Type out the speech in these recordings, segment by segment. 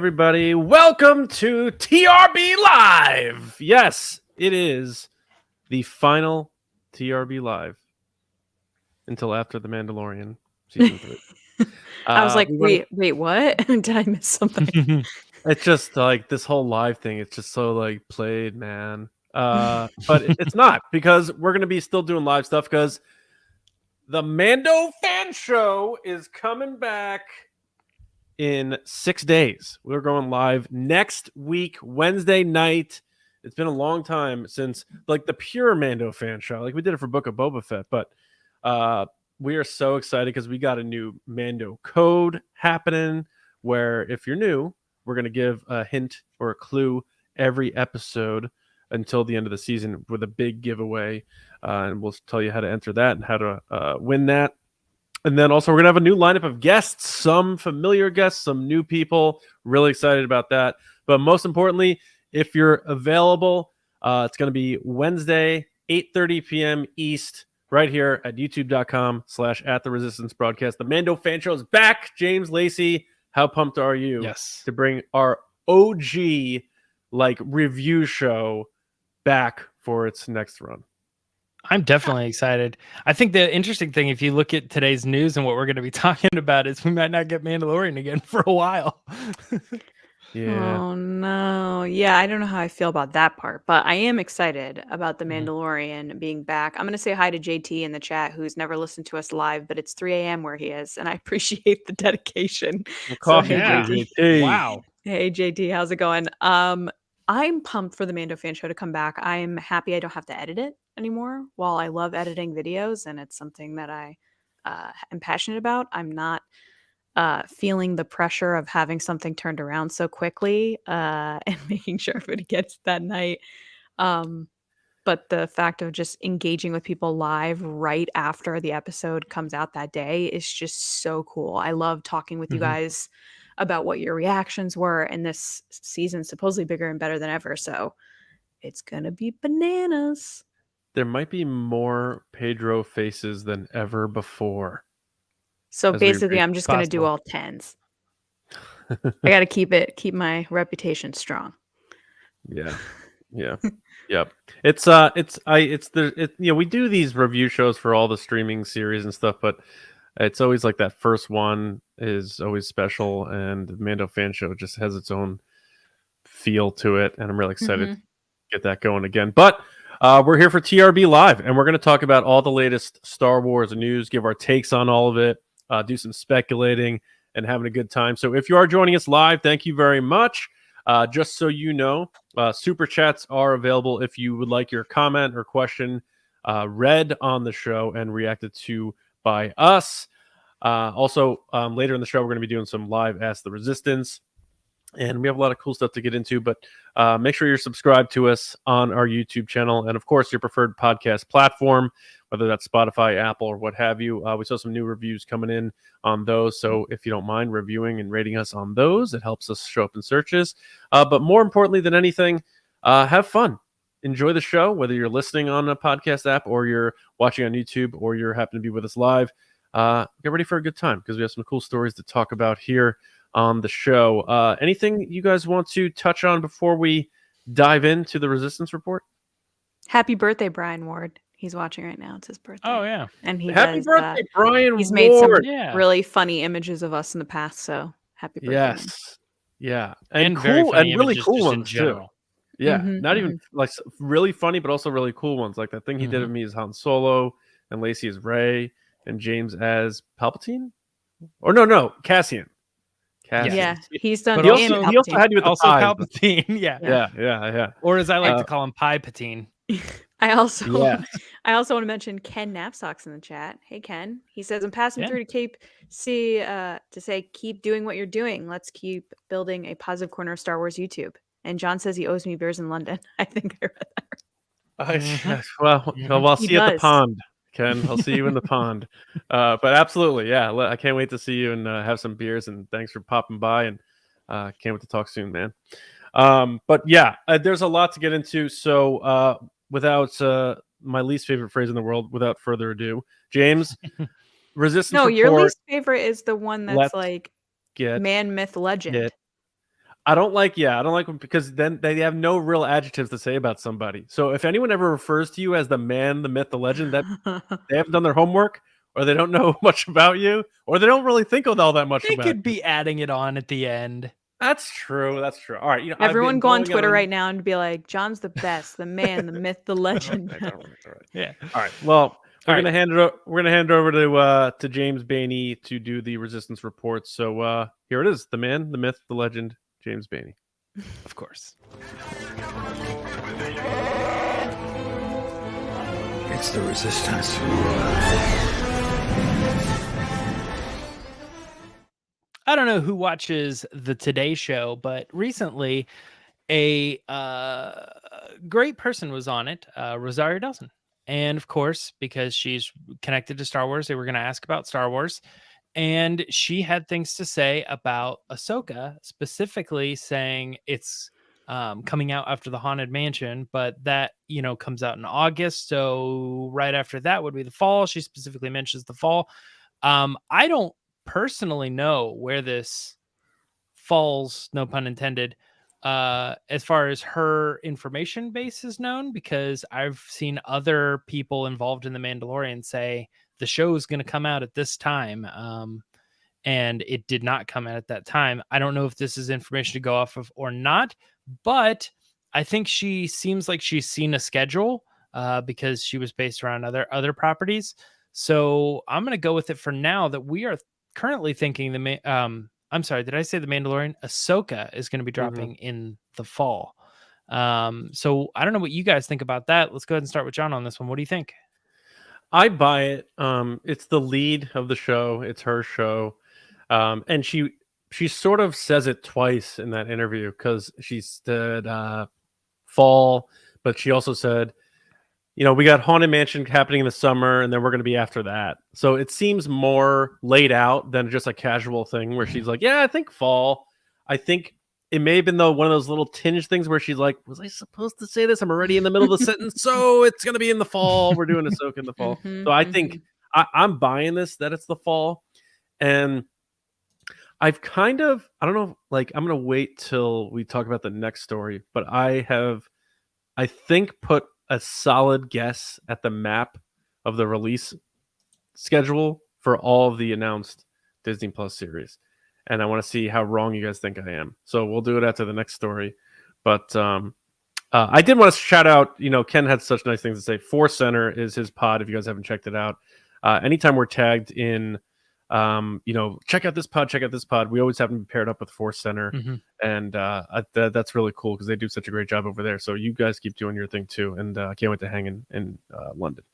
everybody. Welcome to TRB Live. Yes, it is the final TRB Live until after the Mandalorian season 3. I was like, wait, what? Did I miss something? It's just like this whole live thing. It's just so like played, man. But it's not, because we're gonna be still doing live stuff because the Mando fan show is coming back in 6 days. We're going live next week, Wednesday night. It's been a long time since like the pure Mando fan show. Like we did it for Book of Boba Fett, but we are so excited because we got a new Mando code happening where if you're new, we're going to give a hint or a clue every episode until the end of the season with a big giveaway. And we'll tell you how to enter that and how to win that. And then also we're going to have a new lineup of guests, some familiar guests, some new people. Really excited about that. But most importantly, if you're available, it's going to be Wednesday, 8:30 p.m. East, right here at youtube.com/@theresistance broadcast. The Mando fan show is back. James, Lacey, how pumped are you to bring our OG like review show back for its next run? I'm definitely excited. I think the interesting thing, if you look at today's news and what we're going to be talking about, is we might not get Mandalorian again for a while. Yeah. Oh no. Yeah, I don't know how I feel about that part, but I am excited about the Mandalorian being back. I'm going to say hi to JT in the chat, who's never listened to us live, but it's 3 a.m. where he is, and I appreciate the dedication. Coffee, JT. Wow. Hey JT, how's it going? I'm pumped for the Mando fan show to come back. I'm happy I don't have to edit it anymore. While I love editing videos and it's something that I am passionate about, I'm not feeling the pressure of having something turned around so quickly and making sure everybody gets that night. But the fact of just engaging with people live right after the episode comes out that day is just so cool. I love talking with you guys about what your reactions were, and this season's supposedly bigger and better than ever, so it's gonna be bananas. There might be more Pedro faces than ever before. So basically, I'm just gonna do all 10s. I gotta keep my reputation strong. Yeah. Yep. We do these review shows for all the streaming series and stuff, but it's always like that first one is always special, and the Mando fan show just has its own feel to it, and I'm really excited to get that going again. But we're here for TRB Live, and we're going to talk about all the latest Star Wars news, give our takes on all of it, do some speculating, and having a good time. So if you are joining us live, thank you very much. Just so you know, super chats are available if you would like your comment or question read on the show and reacted to by us. Also, later in the show, we're going to be doing some live Ask the Resistance, and we have a lot of cool stuff to get into, but make sure you're subscribed to us on our YouTube channel, and of course, your preferred podcast platform, whether that's Spotify, Apple, or what have you. We saw some new reviews coming in on those, so if you don't mind reviewing and rating us on those, it helps us show up in searches. But more importantly than anything, have fun. Enjoy the show, whether you're listening on a podcast app or you're watching on YouTube or you're happen to be with us live. Get ready for a good time because we have some cool stories to talk about here on the show. Anything you guys want to touch on before we dive into the Resistance Report? Happy birthday, Brian Ward. He's watching right now. It's his birthday. Oh, yeah. And Happy birthday, Brian He's Ward. made some really funny images of us in the past, so happy birthday. Yes. Yeah. And very cool, funny and really images cool just in ones, too. general. Yeah, not even like really funny, but also really cool ones. Like that thing he did of me as Han Solo, and Lacey as Rey, and James as Palpatine. Or no, Cassian. Yeah, he's done. But He also had you with the also pies. Palpatine. Yeah. Or as I like to call him, Pie Patine. I also want to mention Ken Knapsocks in the chat. Hey Ken, he says I'm passing through to say keep doing what you're doing. Let's keep building a positive corner of Star Wars YouTube. And John says he owes me beers in London. I think I read that. Well, I'll see you at the pond, Ken. I'll see you in the pond. But absolutely, yeah. I can't wait to see you and have some beers. And thanks for popping by. And can't wait to talk soon, man. But yeah, there's a lot to get into. So without my least favorite phrase in the world, without further ado, James, Resistance No, Report, your least favorite is the one that's like get man, myth, legend. I don't like them because then they have no real adjectives to say about somebody. So if anyone ever refers to you as the man, the myth, the legend, that they haven't done their homework, or they don't know much about you, or they don't really think all that much They about could you. be adding it on at the end. That's true. That's true. All right. I've Everyone been go on going Twitter right now and be like, John's the best, the man, the myth, the legend. All right. Yeah. All right. Well, we're All gonna hand it over to James Baney to do the resistance report. So here it is: the man, the myth, the legend, James Baney. Of course. It's the resistance. I don't know who watches the Today Show, but recently a great person was on it, Rosario Dawson. And of course, because she's connected to Star Wars, they were going to ask about Star Wars. And she had things to say about Ahsoka, specifically saying it's coming out after the Haunted Mansion, but that, comes out in August. So right after that would be the fall. She specifically mentions the fall. I don't personally know where this falls, no pun intended, as far as her information base is known, because I've seen other people involved in The Mandalorian say the show is going to come out at this time, and it did not come out at that time. I don't know if this is information to go off of or not, but I think she seems like she's seen a schedule because she was based around other properties. So I'm going to go with it for now that we are currently thinking I'm sorry, did I say The Mandalorian? Ahsoka is going to be dropping in the fall. So I don't know what you guys think about that. Let's go ahead and start with John on this one. What do you think? I buy it. It's the lead of the show. It's her show. And she sort of says it twice in that interview, because she said fall, but she also said, we got Haunted Mansion happening in the summer, and then we're going to be after that. So it seems more laid out than just a casual thing where she's like, yeah, I think fall. I think it may have been one of those little tinge things where she's like, was I supposed to say this? I'm already in the middle of the sentence. So it's going to be in the fall. We're doing Ahsoka in the fall. So I think I'm buying this, that it's the fall. And I've I don't know, I'm going to wait till we talk about the next story, but I think put a solid guess at the map of the release schedule for all of the announced Disney Plus series. And I want to see how wrong you guys think I am. So we'll do it after the next story. But I did want to shout out, Ken had such nice things to say. Force Center is his pod, if you guys haven't checked it out. Anytime we're tagged in, check out this pod. We always have them paired up with Force Center. And that's really cool because they do such a great job over there. So you guys keep doing your thing too. And I can't wait to hang in London.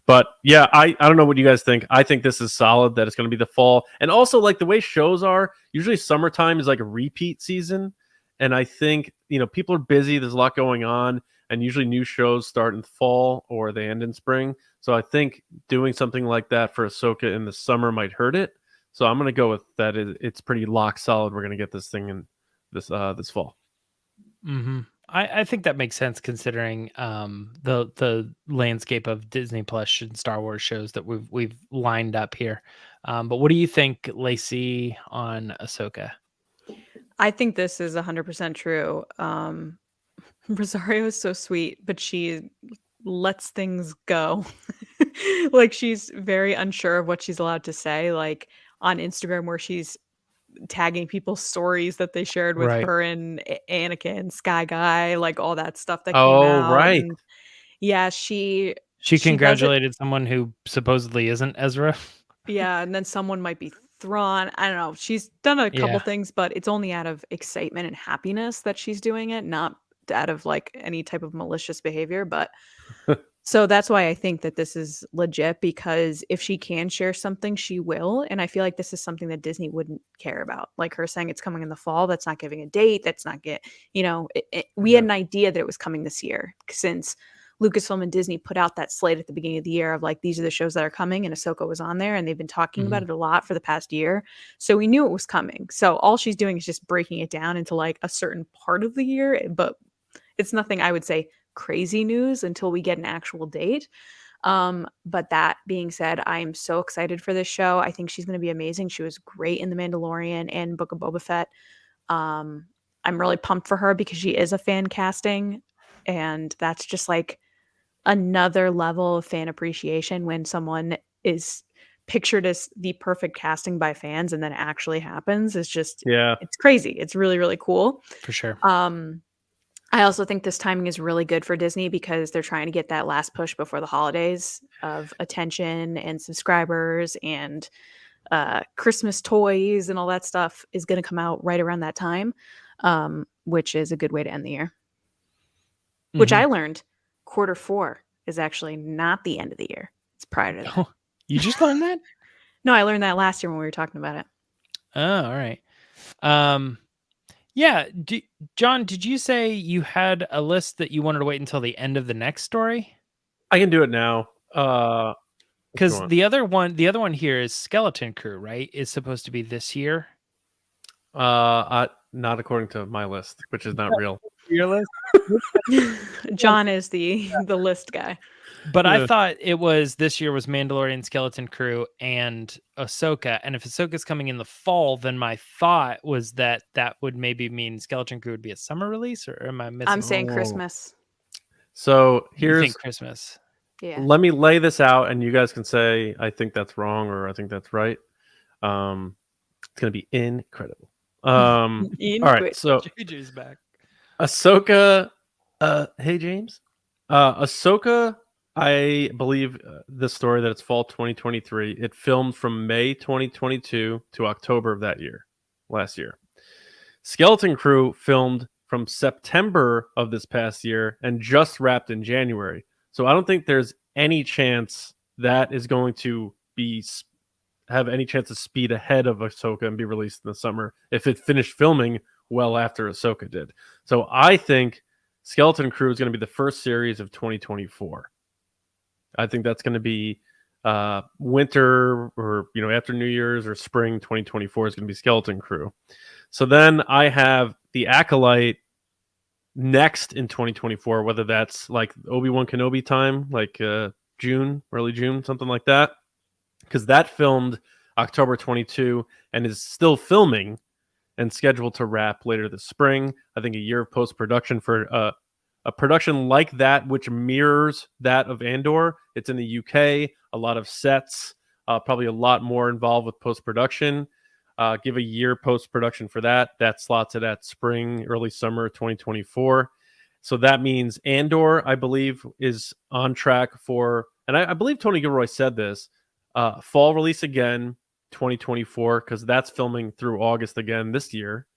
But yeah, I don't know what you guys think. I think this is solid, that it's going to be the fall. And also, the way shows are, usually summertime is like a repeat season. And I think, people are busy. There's a lot going on. And usually new shows start in fall or they end in spring. So I think doing something like that for Ahsoka in the summer might hurt it. So I'm going to go with that. It's pretty lock solid. We're going to get this thing in this fall. I think that makes sense considering the landscape of Disney Plus and Star Wars shows that we've lined up here. But what do you think, Lacey, on Ahsoka? I think this is 100% true. Rosario is so sweet, but she lets things go. She's very unsure of what she's allowed to say. On Instagram, where she's tagging people's stories that they shared with her and Anakin, Sky Guy, all that stuff that came out. Right. And yeah, she congratulated someone who supposedly isn't Ezra. Yeah, and then someone might be Thrawn. I don't know. She's done a couple things, but it's only out of excitement and happiness that she's doing it, not out of any type of malicious behavior. But so that's why I think that this is legit, because if she can share something, she will. And I feel like this is something that Disney wouldn't care about. Her saying it's coming in the fall, that's not giving a date. That's not we had an idea that it was coming this year, since Lucasfilm and Disney put out that slate at the beginning of the year of these are the shows that are coming, and Ahsoka was on there, and they've been talking about it a lot for the past year. So we knew it was coming. So all she's doing is just breaking it down into a certain part of the year, but it's nothing, I would say, crazy news until we get an actual date. But that being said, I am so excited for this show. I think she's going to be amazing. She was great in The Mandalorian and Book of Boba Fett. I'm really pumped for her because she is a fan casting, and that's just like another level of fan appreciation when someone is pictured as the perfect casting by fans and then it actually happens. It's just Yeah. it's crazy. It's really, really cool. For sure. I also think this timing is really good for Disney because they're trying to get that last push before the holidays of attention and subscribers, and Christmas toys and all that stuff is going to come out right around that time, which is a good way to end the year. Which I learned Q4 is actually not the end of the year. It's prior to that. Oh, you just learned that? No, I learned that last year when we were talking about it. Oh, all right. Yeah. John, did you say you had a list that you wanted to wait until the end of the next story? I can do it now. Because the other one here is Skeleton Crew, right? It's supposed to be this year. Not according to my list, which is not real. Your list? John is the list guy. But I thought it was this year was Mandalorian, Skeleton Crew, and Ahsoka. And if Ahsoka's coming in the fall, then my thought was that would maybe mean Skeleton Crew would be a summer release, or am I missing? I'm saying Christmas. So You here's think Christmas. Yeah. let me lay this out, and you guys can say I think that's wrong or I think that's right. It's gonna be incredible. All right, so JJ's back. Ahsoka. Hey James. Ahsoka. I believe the story that it's fall 2023. It filmed from May 2022 to October of that year, last year. Skeleton Crew filmed from September of this past year and just wrapped in January. So I don't think there's any chance that is going to have any chance to speed ahead of Ahsoka and be released in the summer if it finished filming well after Ahsoka did. So I think Skeleton Crew is going to be the first series of 2024. I think that's going to be winter or after New Year's or spring 2024 is going to be Skeleton Crew. So then I have the Acolyte next in 2024, whether that's like Obi-Wan Kenobi time, like June, early June, something like that, because that filmed October 22 and is still filming and scheduled to wrap later this spring. I think a year of post-production for a production like that, which mirrors that of Andor. It's in the UK, a lot of sets, probably a lot more involved with post-production. Give a year post-production for that. That slots it at spring, early summer 2024. So that means Andor, I believe, is on track for, and I believe Tony Gilroy said this, fall release again, 2024, because that's filming through August again this year.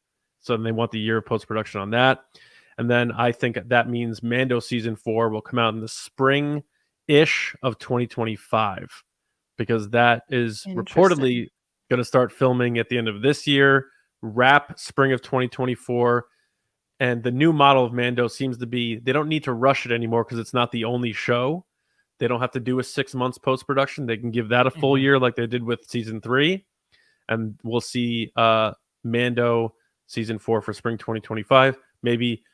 So they want the year of post-production on that. And then I think that means Mando Season 4 will come out in the spring-ish of 2025, because that is reportedly going to start filming at the end of this year, wrap spring of 2024. And the new model of Mando seems to be, they don't need to rush it anymore because it's not the only show. They don't have to do a 6 months post-production. They can give that a full year like they did with Season 3. And we'll see Mando Season 4 for spring 2025, maybe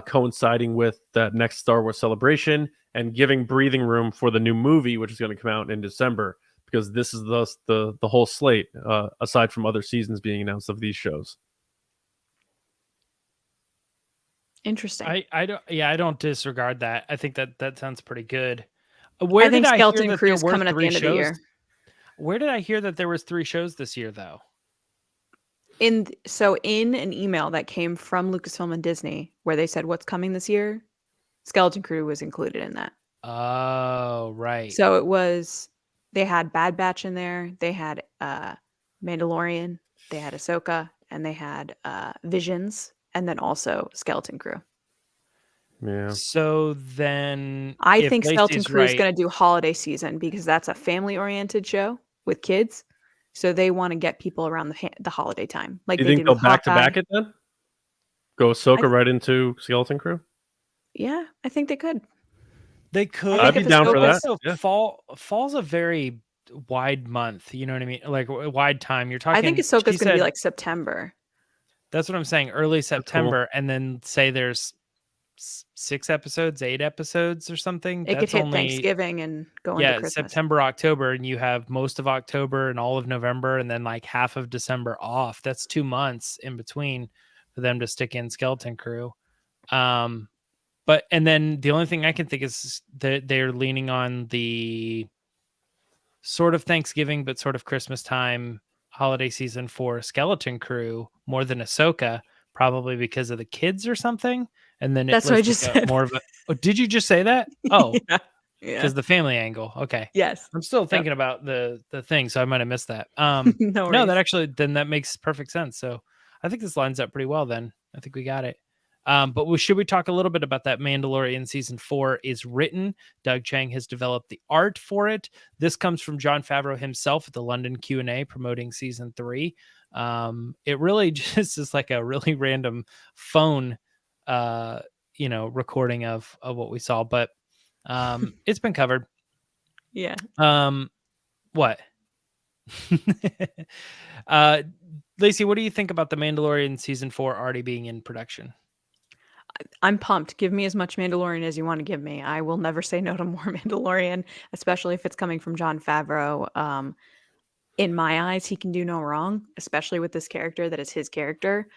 coinciding with that next Star Wars Celebration and giving breathing room for the new movie, which is going to come out in December, because this is the whole slate, aside from other seasons being announced of these shows. Interesting. I don't disregard that. I think that sounds pretty good. I think Skeleton Crew is coming at the end of the year. Where did I hear that there was 3 shows this year, though? In an email that came from Lucasfilm and Disney, where they said what's coming this year, Skeleton Crew was included in that. Oh, right. So it was, they had Bad Batch in there, they had Mandalorian, they had Ahsoka, and they had Visions, and then also Skeleton Crew. Yeah. So then I think Skeleton Crew is going to do holiday season because that's a family-oriented show with kids. So they want to get people around the holiday time. Like you they think did they'll with back to Hawkeye. back it then? Go Ahsoka right into Skeleton Crew? Yeah, I think they could. They could. I'd be down for that. Also, yeah. Fall's a very wide month. You know what I mean? Like a wide time. You're talking. I think Ahsoka's going to be like September. That's what I'm saying. Early September, and then say there's 6 episodes, 8 episodes, or something. It could hit Thanksgiving and go into Christmas. September, October, and you have most of October and all of November, and then like half of December off. That's 2 months in between. for them to stick in Skeleton Crew. But and then the only thing I can think is that they're leaning on the sort of Thanksgiving, but sort of Christmas time holiday season for Skeleton Crew more than Ahsoka, probably because of the kids or something. And then it That's what I lets just like said. more of a. Oh, did you just say that? Oh, Yeah. Yeah. because the family angle. Okay. Yes. I'm still Yep. thinking about the thing, so I might have missed that. No No, worries. that actually then that makes perfect sense. So I think this lines up pretty well. Then I think we got it. But should we talk a little bit about that? Mandalorian season 4 is written. Doug Chiang has developed the art for it. This comes from Jon Favreau himself at the London Q&A promoting season 3. It really just is like a really random phone, recording of what we saw, but it's been covered. Yeah. What? Lacey, what do you think about the Mandalorian season 4 already being in production? I'm pumped. Give me as much Mandalorian as you want to give me. I will never say no to more Mandalorian, especially if it's coming from Jon Favreau. In my eyes, he can do no wrong, especially with this character that is his character.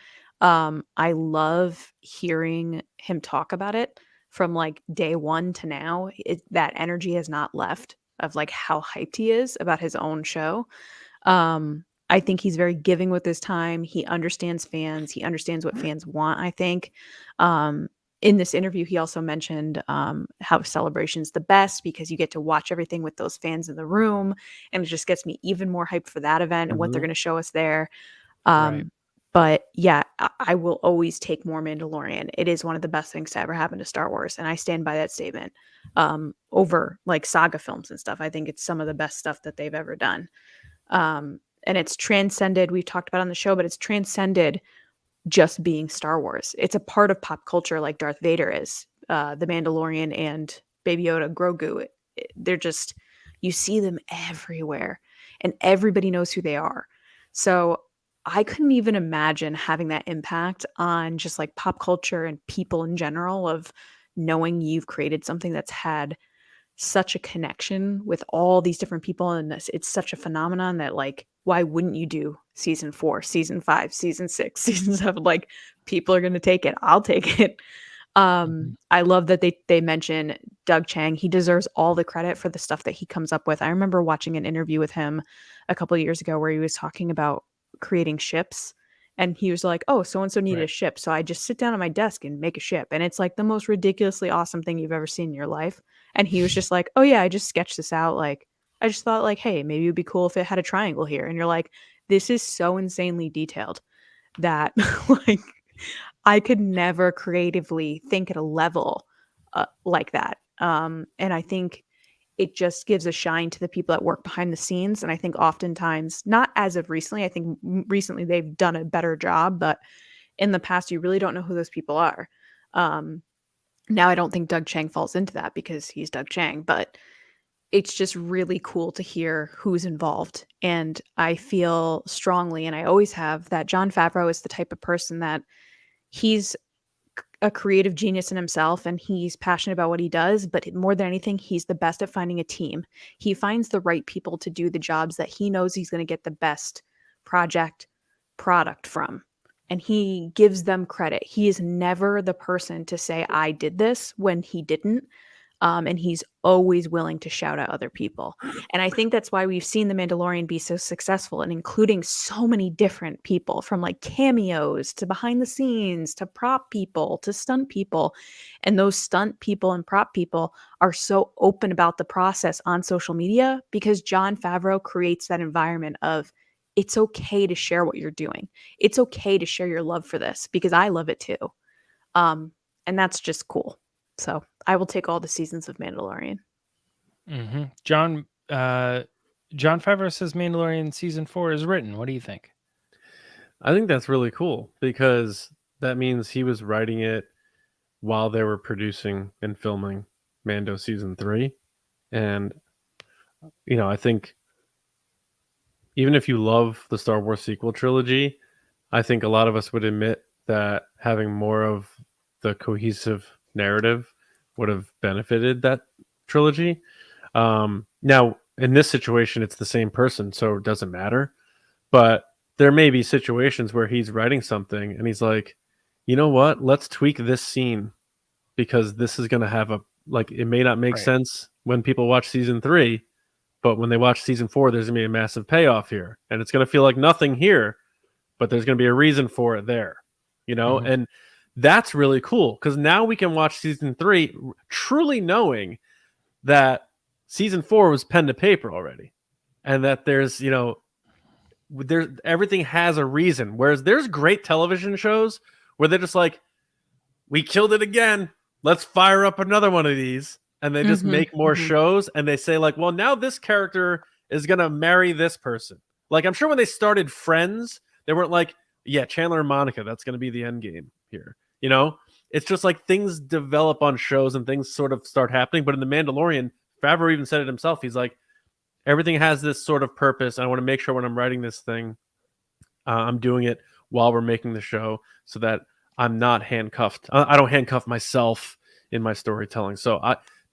I love hearing him talk about it from like day one to now. That energy has not left of like how hyped he is about his own show. I think he's very giving with his time. He understands fans. He understands what fans want, I think. In this interview, he also mentioned how Celebration's the best because you get to watch everything with those fans in the room. And it just gets me even more hyped for that event and what they're going to show us there. Right. But yeah, I will always take more Mandalorian. It is one of the best things to ever happen to Star Wars. And I stand by that statement over like saga films and stuff. I think it's some of the best stuff that they've ever done. And it's transcended, we've talked about on the show, but it's transcended just being Star Wars. It's a part of pop culture like Darth Vader is. The Mandalorian and Baby Yoda, Grogu, they're just, you see them everywhere and everybody knows who they are. So I couldn't even imagine having that impact on just like pop culture and people in general of knowing you've created something that's had such a connection with all these different people. And it's such a phenomenon that like, why wouldn't you do season 4, season 5, season 6, season 7? Like people are going to take it. I'll take it. I love that they mention Doug Chiang. He deserves all the credit for the stuff that he comes up with. I remember watching an interview with him a couple of years ago where he was talking about creating ships. And he was like, oh, so-and-so needed a ship. So I just sit down at my desk and make a ship. And it's like the most ridiculously awesome thing you've ever seen in your life. And he was just like, oh yeah, I just sketched this out. Like, I just thought like, hey, maybe it'd be cool if it had a triangle here. And you're like, this is so insanely detailed that like I could never creatively think at a level like that. And I think it just gives a shine to the people that work behind the scenes. And I think oftentimes, not as of recently, I think recently they've done a better job, but in the past, you really don't know who those people are. Now, I don't think Doug Chiang falls into that because he's Doug Chiang, but it's just really cool to hear who's involved. And I feel strongly, and I always have, that Jon Favreau is the type of person that he's a creative genius in himself and he's passionate about what he does, but more than anything, he's the best at finding a team. He finds the right people to do the jobs that he knows he's going to get the best product from. And he gives them credit. He is never the person to say, I did this when he didn't. And he's always willing to shout out other people. And I think that's why we've seen The Mandalorian be so successful and including so many different people, from like cameos to behind the scenes to prop people to stunt people. And those stunt people and prop people are so open about the process on social media because Jon Favreau creates that environment of, it's okay to share what you're doing. It's okay to share your love for this because I love it too. And that's just cool. So I will take all the seasons of Mandalorian. Mm-hmm. Jon Favreau says Mandalorian season 4 is written. What do you think? I think that's really cool because that means he was writing it while they were producing and filming Mando season 3. And, I think even if you love the Star Wars sequel trilogy, I think a lot of us would admit that having more of the cohesive narrative would have benefited that trilogy. Now, in this situation, it's the same person, so it doesn't matter. But there may be situations where he's writing something and he's like, you know what? Let's tweak this scene because this is going to have it may not make sense when people watch season 3, but when they watch season 4, there's going to be a massive payoff here. And it's going to feel like nothing here, but there's going to be a reason for it there, And that's really cool because now we can watch season 3 truly knowing that season 4 was pen to paper already. And that there's, everything has a reason. Whereas there's great television shows where they're just like, we killed it again. Let's fire up another one of these. And they just make more shows. And they say like, well, now this character is going to marry this person. Like, I'm sure when they started Friends, they weren't like, yeah, Chandler and Monica, that's going to be the end game here. It's just like things develop on shows and things sort of start happening. But in The Mandalorian, Favreau even said it himself. He's like, everything has this sort of purpose. I want to make sure when I'm writing this thing, I'm doing it while we're making the show so that I'm not handcuffed. I don't handcuff myself in my storytelling. So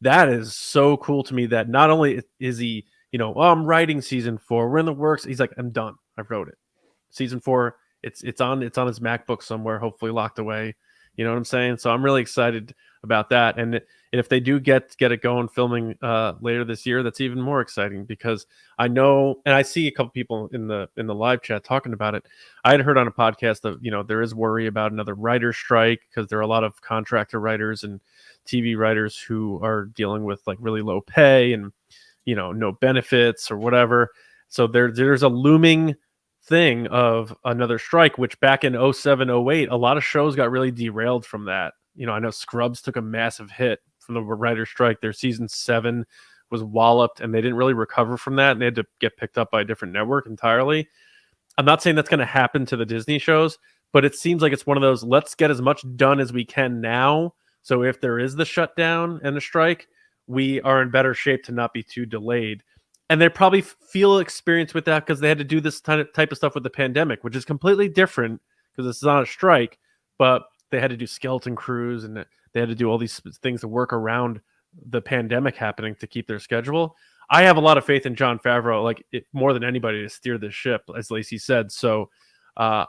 that is so cool to me that not only is he, I'm writing season 4. We're in the works. He's like, I'm done. I wrote it. Season 4. It's on his MacBook somewhere, hopefully locked away. You know what I'm saying? So I'm really excited about that. And if they do get it going filming later this year, that's even more exciting because I know, and I see a couple people in the live chat talking about it. I had heard on a podcast that, there is worry about another writer's strike because there are a lot of contractor writers and TV writers who are dealing with like really low pay and, no benefits or whatever. So there's a looming thing of another strike, which back in 07, 08, a lot of shows got really derailed from that. I know Scrubs took a massive hit from the writer's strike. Their season 7 was walloped and they didn't really recover from that. And they had to get picked up by a different network entirely. I'm not saying that's going to happen to the Disney shows, but it seems like it's one of those, let's get as much done as we can now. So if there is the shutdown and the strike, we are in better shape to not be too delayed. And they probably feel experience with that because they had to do this type of stuff with the pandemic, which is completely different because it's not a strike, but they had to do skeleton crews and they had to do all these things to work around the pandemic happening to keep their schedule. I have a lot of faith in Jon Favreau, more than anybody, to steer this ship, as Lacey said. So I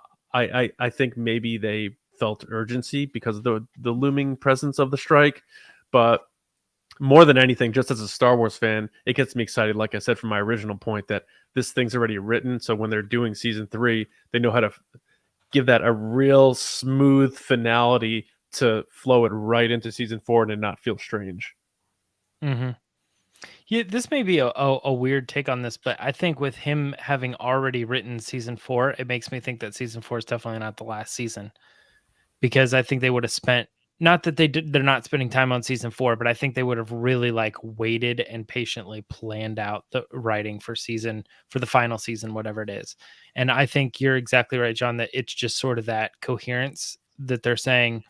think maybe they felt urgency because of the looming presence of the strike, but more than anything, just as a Star Wars fan, it gets me excited, like I said, from my original point, that this thing's already written. So when they're doing season 3, they know how to give that a real smooth finality to flow it right into season 4 and it not feel strange. Mm-hmm. Yeah, this may be a weird take on this, but I think with him having already written season 4, it makes me think that season 4 is definitely not the last season. Because I think they would have spent, not that they're not spending time on season 4, but I think they would have really waited and patiently planned out the writing for the final season, whatever it is. And I think you're exactly right, John, that it's just sort of that coherence that they're saying,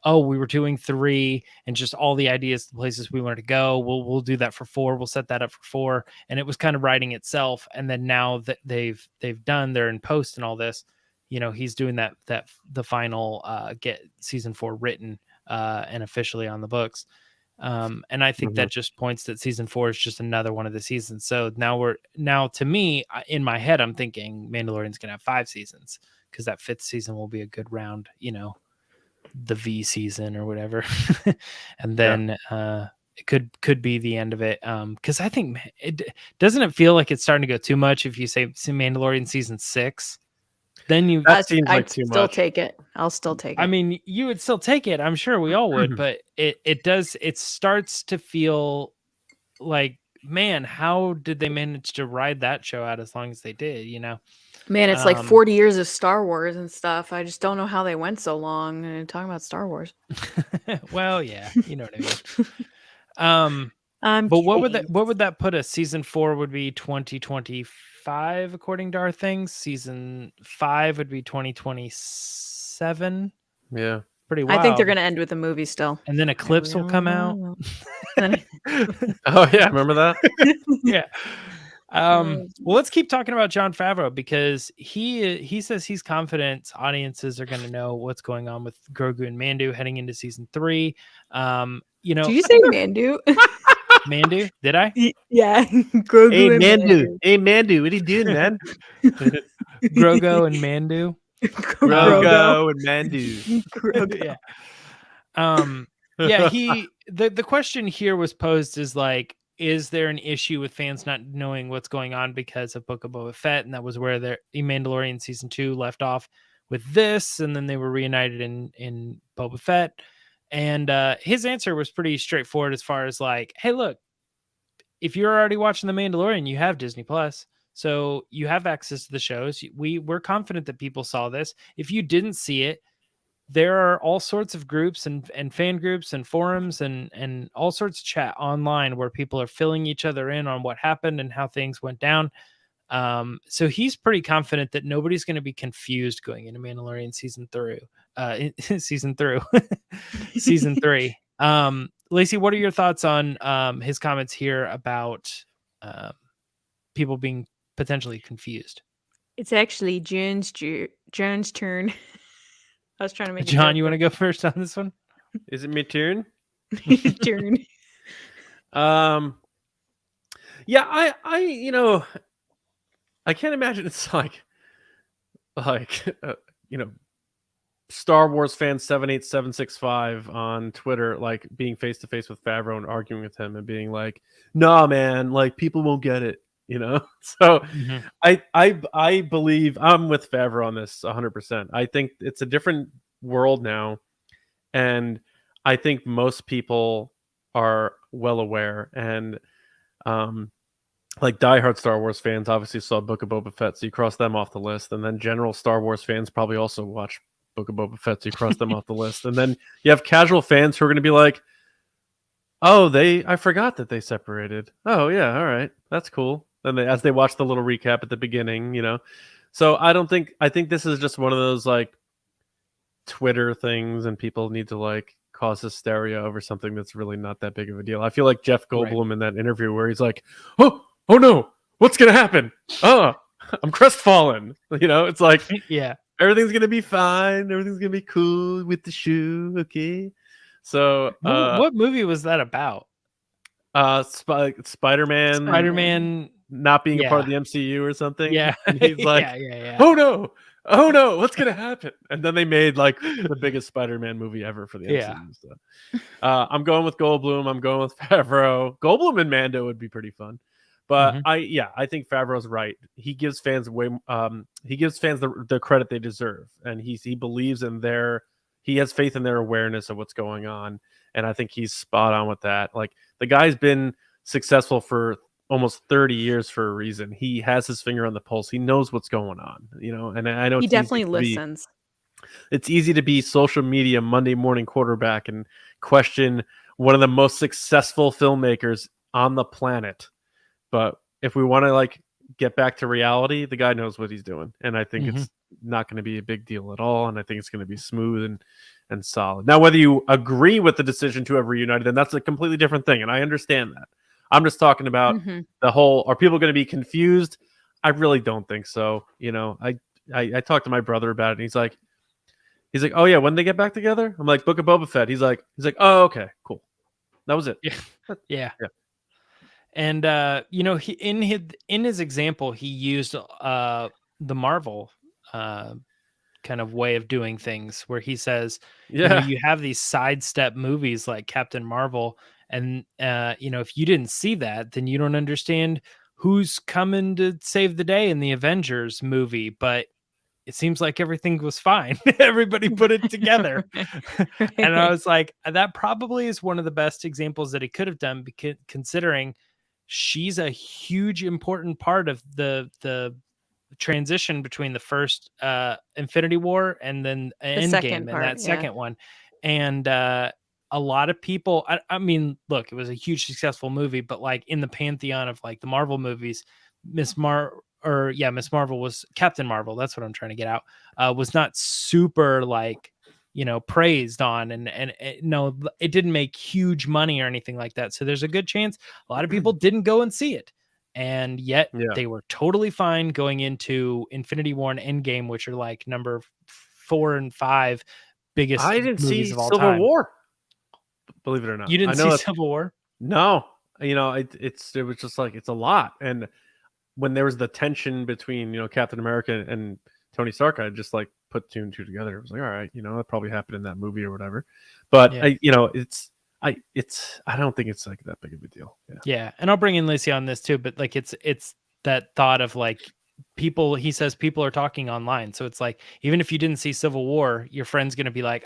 oh, we were doing 3 and just all the ideas, the places we wanted to go. We'll do that for 4. We'll set that up for 4. And it was kind of writing itself. And then now that they're in post and all this, he's doing that the final get season 4 written and officially on the books. And I think that just points that season 4 is just another one of the seasons. So now to me, in my head, I'm thinking Mandalorian's going to have 5 seasons because that 5th season will be a good round, the V season or whatever. And then it could be the end of it. Because I think doesn't it feel like it's starting to go too much if you say Mandalorian season 6? Then that seems like too much. I'll still take it. I'll still take it. I mean, you would still take it. I'm sure we all would, but it starts to feel like, man, how did they manage to ride that show out as long as they did, Man, it's like 40 years of Star Wars and stuff. I just don't know how they went so long talking about Star Wars. Well, yeah, you know what I mean. But what would that put us? Season 4 would be 2025, according to our things. Season 5 would be 2027. Yeah, pretty wild. I think they're going to end with a movie still, and then Eclipse will come out. Oh yeah, remember that? Yeah. Well, let's keep talking about Jon Favreau because he says he's confident audiences are going to know what's going on with Grogu and Mandu heading into season 3. Did you say Mandu? Mandu? Did I? Yeah. Grogu and Mandu. Hey Mandu, what are you doing, man? Grogu and Mandu. Grogu and Mandu. Grogu. Yeah. The question here was posed as like, is there an issue with fans not knowing what's going on because of Book of Boba Fett? And that was where the Mandalorian season 2 left off with this, and then they were reunited in Boba Fett. And his answer was pretty straightforward as far as like, hey, look, if you're already watching The Mandalorian, you have Disney Plus. So you have access to the shows. We're confident that people saw this. If you didn't see it, there are all sorts of groups and fan groups and forums and all sorts of chat online where people are filling each other in on what happened and how things went down. So he's pretty confident that nobody's going to be confused going into Mandalorian season 3. Season 3. Lacey, what are your thoughts on his comments here about people being potentially confused? It's actually John's turn. I was trying to make John, you want to go first on this one? Is it my turn? turn. Yeah, I I can't imagine it's like Star Wars fan 78765 on Twitter, like being face to face with Favreau and arguing with him and being like, "Nah, man, like people won't get it." So I believe I'm with Favreau on this 100%. I think it's a different world now, and I think most people are well aware. And like diehard Star Wars fans obviously saw Book of Boba Fett, so you cross them off the list. And then general Star Wars fans probably also watch Book of Boba Fett, so you cross them off the list. And then you have casual fans who are going to be like, "Oh, I forgot that they separated. Oh yeah, all right, that's cool." And as they watch the little recap at the beginning, So I think this is just one of those like Twitter things, and people need to like cause hysteria over something that's really not that big of a deal. I feel like Jeff Goldblum in that interview where he's like, oh no, what's gonna happen? Oh, I'm crestfallen. It's like, yeah, everything's gonna be fine. Everything's gonna be cool with the shoe. Okay. So what movie was that about? Spider-Man not being a part of the MCU or something. Yeah. And he's like, yeah. oh no, what's gonna happen? And then they made like the biggest Spider-Man movie ever for the MCU. So I'm going with Goldblum. I'm going with Favreau. Goldblum and Mando would be pretty fun. But I think Favreau's right. He gives fans the credit they deserve, and he believes in he has faith in their awareness of what's going on, and I think he's spot on with that. Like, the guy's been successful for almost 30 years for a reason. He has his finger on the pulse. He knows what's going on, and I know He definitely listens. It's easy to be social media Monday morning quarterback and question one of the most successful filmmakers on the planet. But if we want to like get back to reality, the guy knows what he's doing. And I think it's not going to be a big deal at all. And I think it's going to be smooth and solid. Now, whether you agree with the decision to have reunited, then that's a completely different thing. And I understand that. I'm just talking about the whole, are people going to be confused? I really don't think so. I talked to my brother about it, and he's like, oh yeah, when they get back together? I'm like, Book of Boba Fett. He's like, oh, okay, cool. That was it. Yeah. And he in his example, he used the Marvel kind of way of doing things, where he says, you have these sidestep movies like Captain Marvel, and if you didn't see that, then you don't understand who's coming to save the day in the Avengers movie. But it seems like everything was fine. Everybody put it together. And I was like, that probably is one of the best examples that he could have done, because considering she's a huge important part of the transition between the first Infinity War and then Endgame and that second one. And a lot of people, I mean, look, it was a huge successful movie, but like in the pantheon of like the Marvel movies, Miss Marvel was Captain Marvel. That's what I'm trying to get out. Was not super like, praised on, and no, it didn't make huge money or anything like that. So there's a good chance a lot of people didn't go and see it, and yet they were totally fine going into Infinity War and Endgame, which are like number 4 and 5 biggest. I didn't movies see of all Civil time. War. Believe it or not, You didn't see Civil War? No, it was just like, it's a lot. And when there was the tension between Captain America and Tony Stark, I just like put two and two together. It was like, all right, that probably happened in that movie or whatever. But Yeah. I don't think it's like that big of a deal. Yeah, and I'll bring in Lacey on this too, but like it's that thought of like he says people are talking online. So it's like, even if you didn't see Civil War, your friend's going to be like,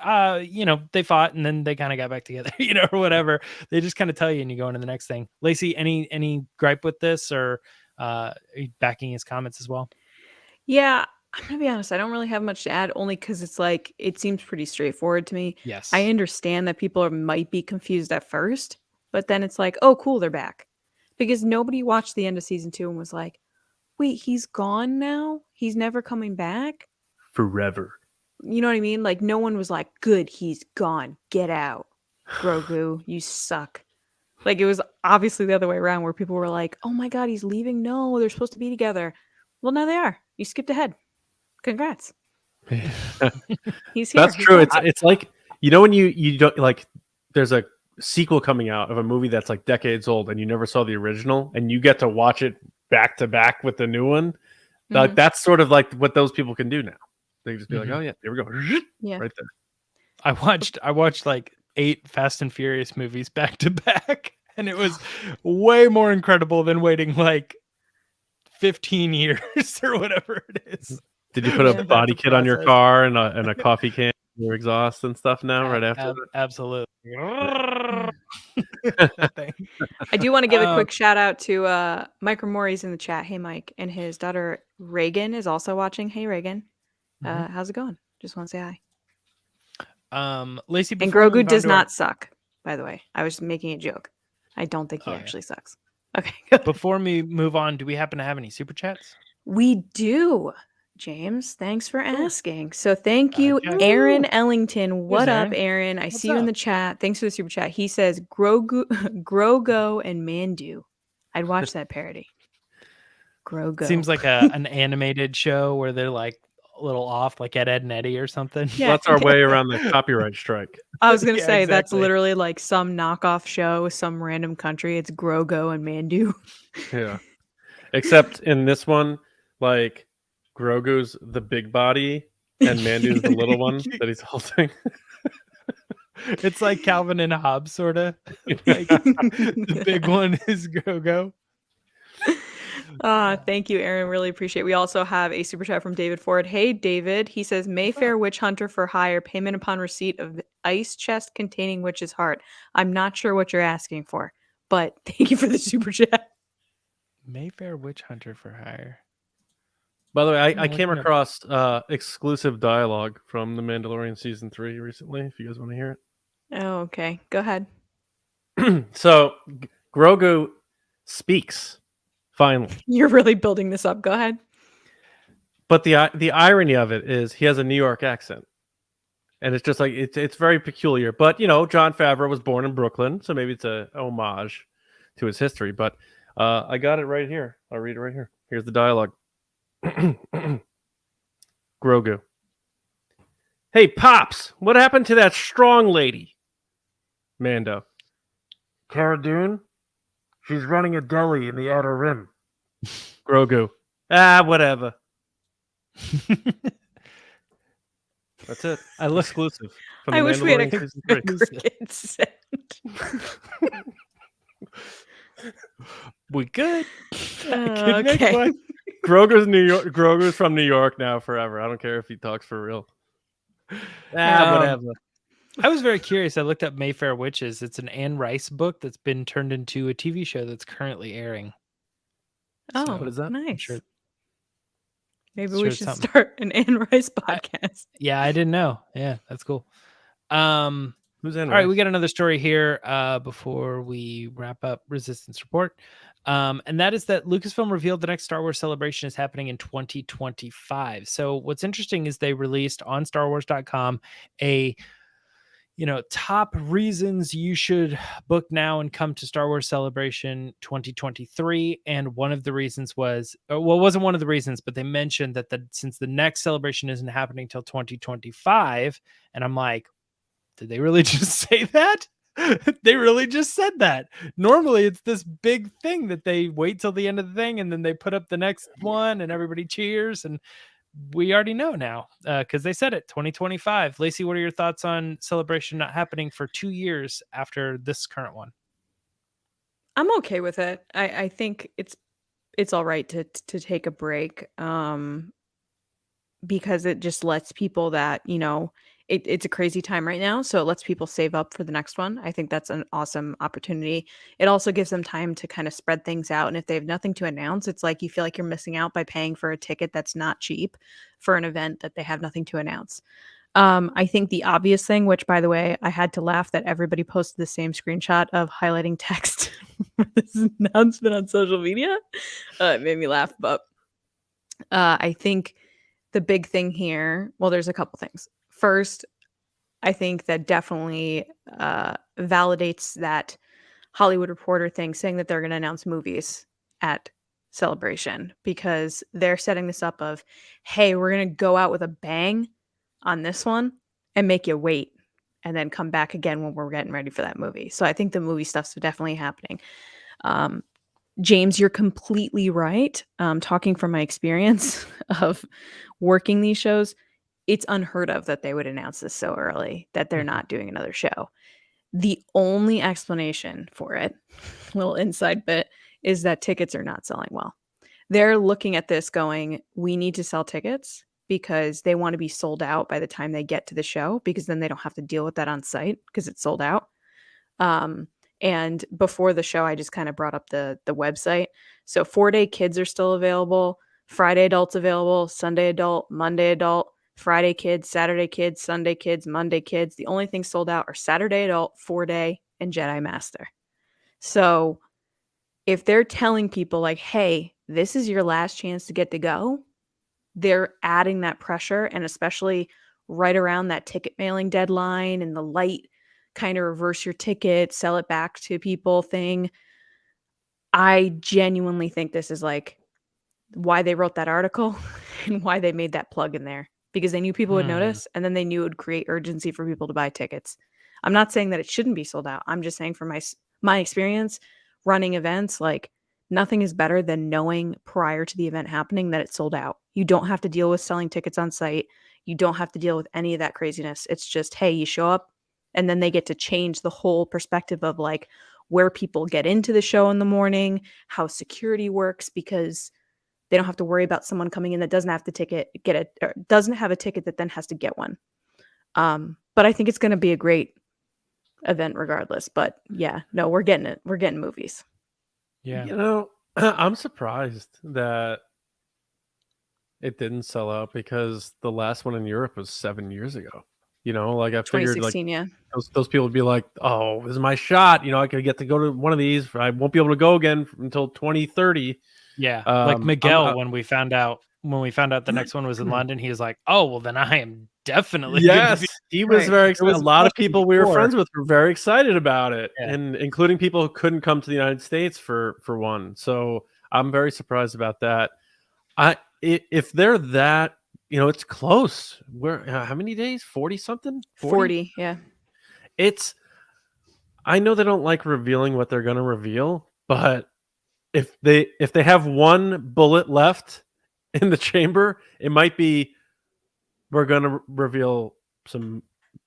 they fought and then they kind of got back together, or whatever. They just kind of tell you and you go into the next thing. Lacey, any gripe with this, or are you backing his comments as well? Yeah, I'm gonna be honest. I don't really have much to add, only because it's like it seems pretty straightforward to me. Yes. I understand that people might be confused at first, but then it's like, oh, cool, they're back, because nobody watched the end of season 2 and was like, wait, he's gone now? He's never coming back? Forever. You know what I mean? Like, no one was like, good, he's gone. Get out. Grogu, you suck. Like, it was obviously the other way around, where people were like, oh my God, he's leaving. No, they're supposed to be together. Well, now they are. You skipped ahead. Congrats. He's here. That's He's true. back. It's like, when you don't like, there's a sequel coming out of a movie that's like decades old and you never saw the original and you get to watch it back to back with the new one. Like, that's sort of like what those people can do now. They can just be like, oh yeah, there we go. Yeah. Right there. I watched like 8 Fast and Furious movies back to back, and it was way more incredible than waiting like 15 years or whatever it is. Did you put a body kit on your car and a coffee can, your exhaust and stuff now? Right after that? Absolutely. I do want to give a quick shout out to Mike Ramori's in the chat. Hey, Mike. And his daughter Reagan is also watching. Hey, Reagan. How's it going? Just want to say hi. Lacey, and Grogu does not suck, by the way. I was making a joke. I don't think he actually sucks. Okay. Before we move on, do we happen to have any super chats? We do. James, thanks for asking. So thank you, Aaron Ellington. What up, Aaron? I see you in the chat. Thanks for the super chat. He says Grogo and Mandu. I'd watch that parody. Grogu. Seems like an animated show where they're like a little off, like Ed, and Eddie or something. Yeah. Well, that's our way around the copyright strike. I was going to say, that's literally like some knockoff show, some random country. It's Grogo and Mandu. Yeah. Except in this one, like, Grogu's the big body and Mandu's the little one that he's holding. It's like Calvin and Hobbes, sort of. Like, the big one is Grogu. Thank you, Aaron. Really appreciate it. We also have a super chat from David Ford. Hey, David. He says, Mayfair Witch Hunter for hire, payment upon receipt of the ice chest containing witch's heart. I'm not sure what you're asking for, but thank you for the super chat. Mayfair Witch Hunter for hire. By the way, I came across exclusive dialogue from The Mandalorian Season 3 recently, if you guys want to hear it. Oh, okay. Go ahead. So, Grogu speaks, finally. You're really building this up. Go ahead. But the irony of it is he has a New York accent. And it's just like, it's very peculiar. But, Jon Favreau was born in Brooklyn, so maybe it's a homage to his history. But I got it right here. I'll read it right here. Here's the dialogue. Grogu. Hey, Pops, what happened to that strong lady? Mando. Cara Dune? She's running a deli in the Outer Rim. Grogu. Whatever. That's it. Exclusive. I wish we had a cricket sound. We could. Okay. Grogu's from New York now forever. I don't care if he talks for real. Whatever. I was very curious. I looked up Mayfair Witches. It's an Anne Rice book that's been turned into a TV show that's currently airing. Oh, what is that? Nice. Maybe we should start an Anne Rice podcast. Yeah, I didn't know. Yeah, that's cool. Who's Anne All Rice? right, we got another story here before we wrap up Resistance Report. And that is that Lucasfilm revealed the next Star Wars Celebration is happening in 2025. So what's interesting is they released on StarWars.com a top reasons you should book now and come to Star Wars Celebration 2023. And one of the reasons was, well, it wasn't one of the reasons, but they mentioned that since the next celebration isn't happening till 2025, and I'm like, did they really just say that? They really just said that. Normally it's this big thing that they wait till the end of the thing and then they put up the next one and everybody cheers. And we already know now because they said it, 2025. Lacey, what are your thoughts on Celebration not happening for 2 years after this current one? I'm okay with it. I think it's all right to take a break. Because it just lets people that, it's a crazy time right now. So it lets people save up for the next one. I think that's an awesome opportunity. It also gives them time to kind of spread things out. And if they have nothing to announce, it's like you feel like you're missing out by paying for a ticket that's not cheap for an event that they have nothing to announce. I think the obvious thing, which by the way, I had to laugh that everybody posted the same screenshot of highlighting text for this announcement on social media. It made me laugh, but I think the big thing here, well, there's a couple things. First, I think that definitely validates that Hollywood Reporter thing saying that they're going to announce movies at Celebration, because they're setting this up of, hey, we're going to go out with a bang on this one and make you wait and then come back again when we're getting ready for that movie. So I think the movie stuff's definitely happening. James, you're completely right. Talking from my experience of working these shows, it's unheard of that they would announce this so early that they're not doing another show. The only explanation for it, little inside bit, is that tickets are not selling well. They're looking at this going, we need to sell tickets because they want to be sold out by the time they get to the show, because then they don't have to deal with that on site because it's sold out. And before the show, I just kind of brought up the website. So 4-day kids are still available. Friday adults available. Sunday adult, Monday adult, Friday kids, Saturday kids, Sunday kids, Monday kids. The only things sold out are Saturday adult, 4-day, and Jedi Master. So if they're telling people like, hey, this is your last chance to get to go, they're adding that pressure. And especially right around that ticket mailing deadline and the light kind of reverse your ticket, sell it back to people thing. I genuinely think this is like why they wrote that article and why they made that plug in there, because they knew people would notice, and then they knew it would create urgency for people to buy tickets. I'm not saying that it shouldn't be sold out. I'm just saying from my experience running events, like nothing is better than knowing prior to the event happening that it's sold out. You don't have to deal with selling tickets on site. You don't have to deal with any of that craziness. It's just, hey, you show up, and then they get to change the whole perspective of like where people get into the show in the morning, how security works, because they don't have to worry about someone coming in that doesn't have doesn't have a ticket that then has to get one. But I think it's going to be a great event regardless. But yeah, no, we're getting it. We're getting movies. Yeah. I'm surprised that it didn't sell out, because the last one in Europe was 7 years ago. Like I figured like 2016, yeah. those people would be like, oh, this is my shot. I could get to go to one of these. I won't be able to go again until 2030. Yeah. Like Miguel, when we found out the next one was in London, he was like, oh, well, then I am definitely. Yes, he was Right. very excited. A lot of people we were friends with were very excited about it, Yeah. and including people who couldn't come to the United States for one. So I'm very surprised about that. If they're that, it's close. How many days? 40 something? 40, yeah. I know they don't like revealing what they're going to reveal, but if they have one bullet left in the chamber, it might be, we're going to reveal some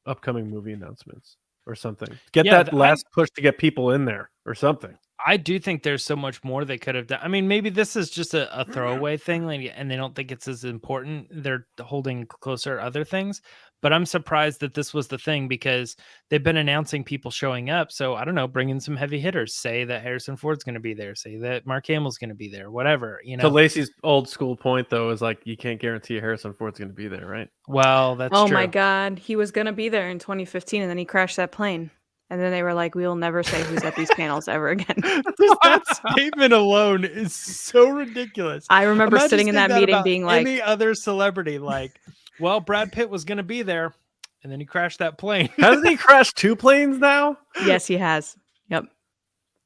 upcoming movie announcements or something. Get that last push to get people in there or something. I do think there's so much more they could have done. I mean, maybe this is just a throwaway thing, like, and they don't think it's as important. They're holding closer other things. But I'm surprised that this was the thing, because they've been announcing people showing up. So I don't know, bring in some heavy hitters. Say that Harrison Ford's going to be there. Say that Mark Hamill's going to be there. Whatever, To Lacey's old school point, though, is like you can't guarantee Harrison Ford's going to be there, right? Well, that's true. true. My God, he was going to be there in 2015, and then he crashed that plane. And then they were like, we will never say who's at these panels ever again. That statement alone is so ridiculous. I remember sitting in that meeting being like, any other celebrity, like, well, Brad Pitt was going to be there, and then he crashed that plane. Hasn't he crashed 2 planes now? Yes, he has. Yep.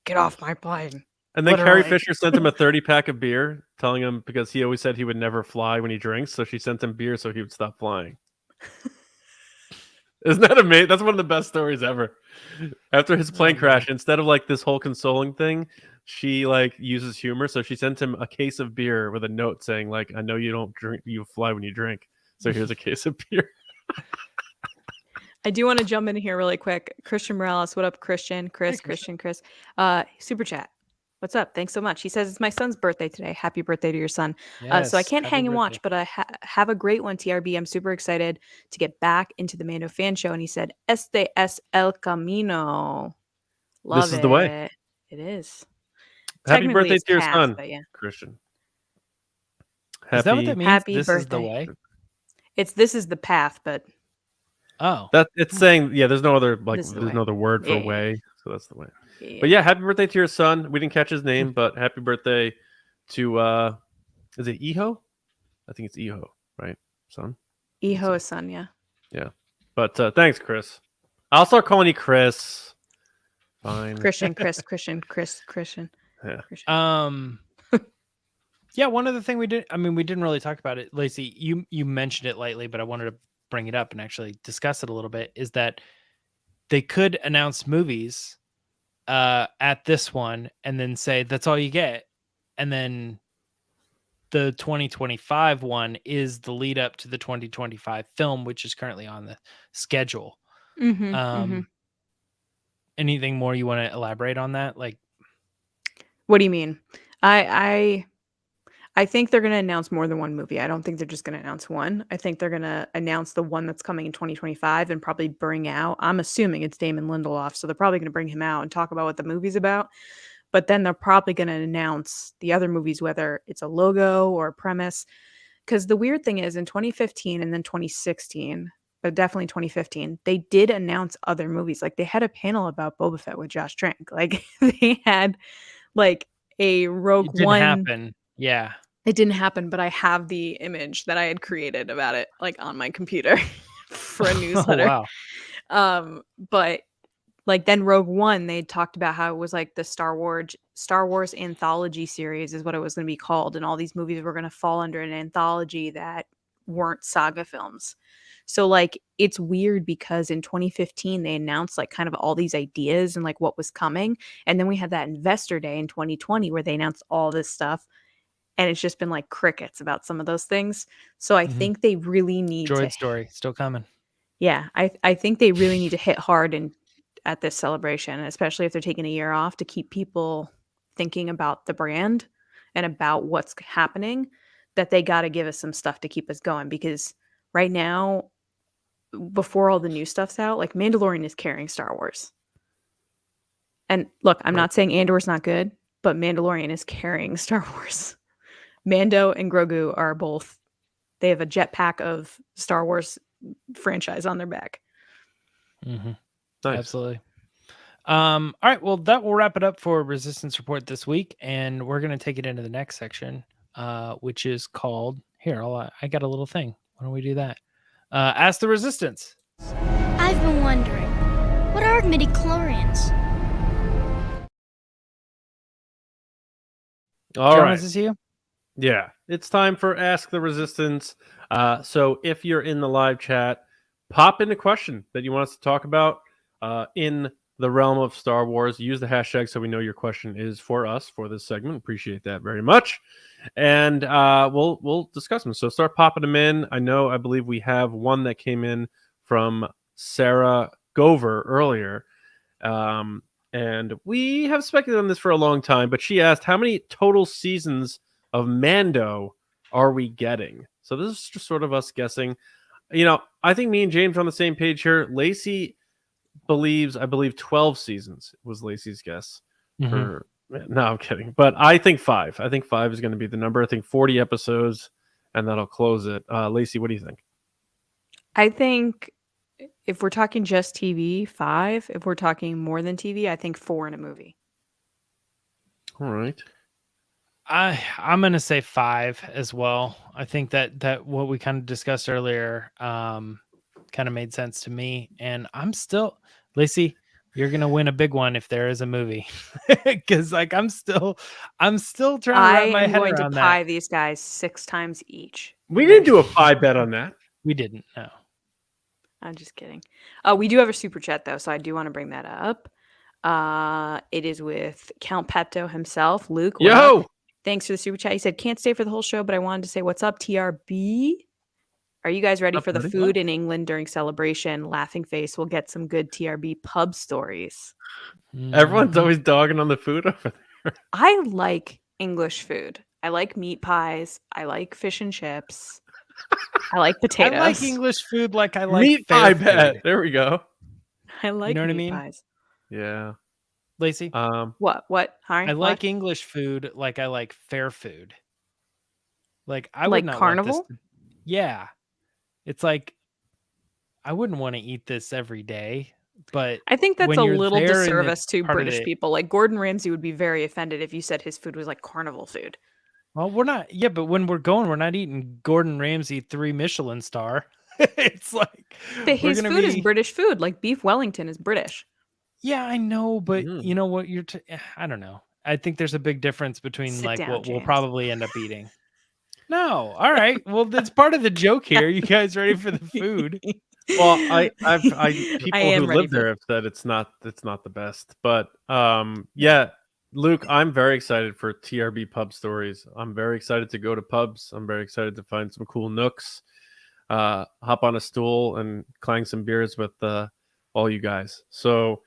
Get off my plane. And then Literally. Carrie Fisher sent him a 30-pack of beer, telling him, because he always said he would never fly when he drinks, so she sent him beer so he would stop flying. Isn't that amazing? That's one of the best stories ever. After his plane crash, instead of like this whole consoling thing, she like uses humor. So she sent him a case of beer with a note saying like, "I know you don't drink, you fly when you drink. So here's a case of beer." I do want to jump in here really quick. Christian Morales, what up, Christian? Chris, Christian, Chris. Super chat. What's up? Thanks so much. He says it's my son's birthday today. Happy birthday to your son. So I can't hang and watch, but I have a great one, TRB. I'm super excited to get back into the Mando fan show. And he said, "Este es el camino." Love This is the way. It is. Happy Technically birthday it's to your path, son, but yeah. Christian. Is that what that means? Happy This is the birthday. way. This is the path, but Oh, That it's saying, yeah, there's no other like This is the there's way. no other word for Yeah, yeah. way, so that's the way. yeah. But yeah, happy birthday to your son. We didn't catch his name, but happy birthday to is it Eho? I think it's Eho, right? Son. Eho is son, yeah. Yeah. But thanks, Chris. I'll start calling you Chris. Fine. Christian, Christian. Yeah. Christian. yeah. One other thing we didn't really talk about it, Lacey. You mentioned it lightly, but I wanted to bring it up and actually discuss it a little bit. Is that they could announce movies at this one and then say that's all you get, and then the 2025 one is the lead up to the 2025 film, which is currently on the schedule. Anything more you want to elaborate on that? Like, What do you mean? I think they're going to announce more than one movie. I don't think they're just going to announce one. I think they're going to announce the one that's coming in 2025 and probably bring out, I'm assuming it's Damon Lindelof, so they're probably going to bring him out and talk about what the movie's about. But then they're probably going to announce the other movies, whether it's a logo or a premise. Because the weird thing is in 2015 and then 2016, but definitely 2015, they did announce other movies. Like they had a panel about Boba Fett with Josh Trank. Like they had like a Rogue it didn't One. happen. Yeah. It didn't happen, but I have the image that I had created about it, like on my computer for a newsletter. Oh, wow. But like then Rogue One, they talked about how it was like the Star Wars anthology series is what it was going to be called, and all these movies were going to fall under an anthology that weren't saga films. So like it's weird because in 2015 they announced like kind of all these ideas and like what was coming, and then we had that investor day in 2020 where they announced all this stuff. And it's just been like crickets about some of those things. So I think they really need Droid to. story still coming. Yeah, I think they really need to hit hard at this celebration, especially if they're taking a year off to keep people thinking about the brand and about what's happening. That they got to give us some stuff to keep us going, because right now, before all the new stuff's out, like Mandalorian is carrying Star Wars. And look, I'm not saying Andor's not good, but Mandalorian is carrying Star Wars. Mando and Grogu are both, they have a jetpack of Star Wars franchise on their back. Mm-hmm. Nice. Absolutely. All right. Well, that will wrap it up for Resistance Report this week. And we're going to take it into the next section, which is called, here, I got a little thing. Why don't we do that? Ask the Resistance. I've been wondering, what are midichlorians? All John, right. is this you? Yeah, it's time for Ask the Resistance. So if you're in the live chat, pop in a question that you want us to talk about in the realm of Star Wars. Use the hashtag so we know your question is for us for this segment. Appreciate that very much. And we'll discuss them. So start popping them in. I believe we have one that came in from Sarah Gover earlier. And we have speculated on this for a long time, but she asked, how many total seasons of Mando are we getting? So this is just sort of us guessing. I think me and James are on the same page here. Lacey believes, I believe 12 seasons was Lacey's guess. No, I'm kidding. But I think 5. I think 5 is going to be the number. I think 40 episodes, and that'll close it. Lacey, what do you think? I think if we're talking just TV, 5. If we're talking more than TV, I think 4 in a movie. All right. I'm going to say 5 as well. I think that what we kind of discussed earlier kind of made sense to me. And I'm still, Lacey, you're going to win a big one if there is a movie. Because like I'm still trying to wrap my head around that. I am going to pie these guys 6 times each. We didn't do a pie bet on that. We didn't, no. I'm just kidding. We do have a super chat though, so I do want to bring that up. It is with Count Pepto himself, Luke. What up? Yo, Thanks for the super chat. He said, can't stay for the whole show, but I wanted to say, what's up, TRB? Are you guys ready Up, for the buddy? food in England during celebration? Laughing face. We'll get some good TRB pub stories. everyone's always dogging on the food over there. I like English food. I like meat pies. I like fish and chips. I like I potatoes. like English food like I like Meat fair pie food. bet. There we go. I like know what I meat mean? pies. Yeah. Lacey, What? Harry? I What? like English food like I like fair food. Like I Like would not carnival? want this. Yeah, it's like I wouldn't want to eat this every day, but I think that's when a you're little there and disservice it's to part of British it- people. Like Gordon Ramsay would be very offended if you said his food was like carnival food. Well, we're not. Yeah, but when we're going, we're not eating Gordon Ramsay 3 Michelin star. It's like But we're his gonna food is be- British food. Like beef Wellington is British. Yeah, I know, but Mm. you know what? I don't know. I think there's a big difference between Sit like down, what we'll James. probably end up eating. No, all right. Well, that's part of the joke here. You guys ready for the food? Well, people am who ready live for there have said it's not the best. But yeah, Luke, I'm very excited for TRB pub stories. I'm very excited to go to pubs. I'm very excited to find some cool nooks, hop on a stool and clang some beers with all you guys. So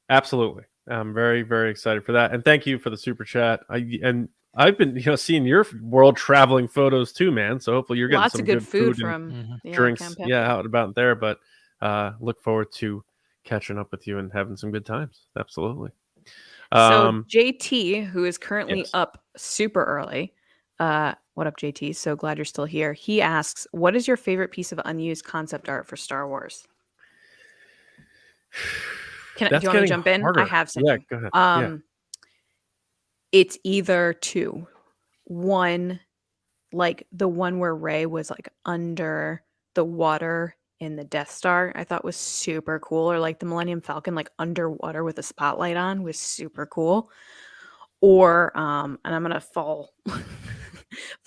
absolutely. I'm very, very excited for that. And thank you for the super chat. I've been seeing your world traveling photos too, man. So hopefully you're getting Lots some of good food and from drinks, Camp out and about there. But look forward to catching up with you and having some good times. Absolutely. So JT, who is currently yes. up super early, what up, JT? So glad you're still here. He asks, "What is your favorite piece of unused concept art for Star Wars?" Do you want me to jump in? Harder. I have something. Yeah, go ahead. It's either two. One, like the one where Rey was like under the water in the Death Star, I thought was super cool. Or like the Millennium Falcon, like underwater with a spotlight on, was super cool. Or and I'm gonna fall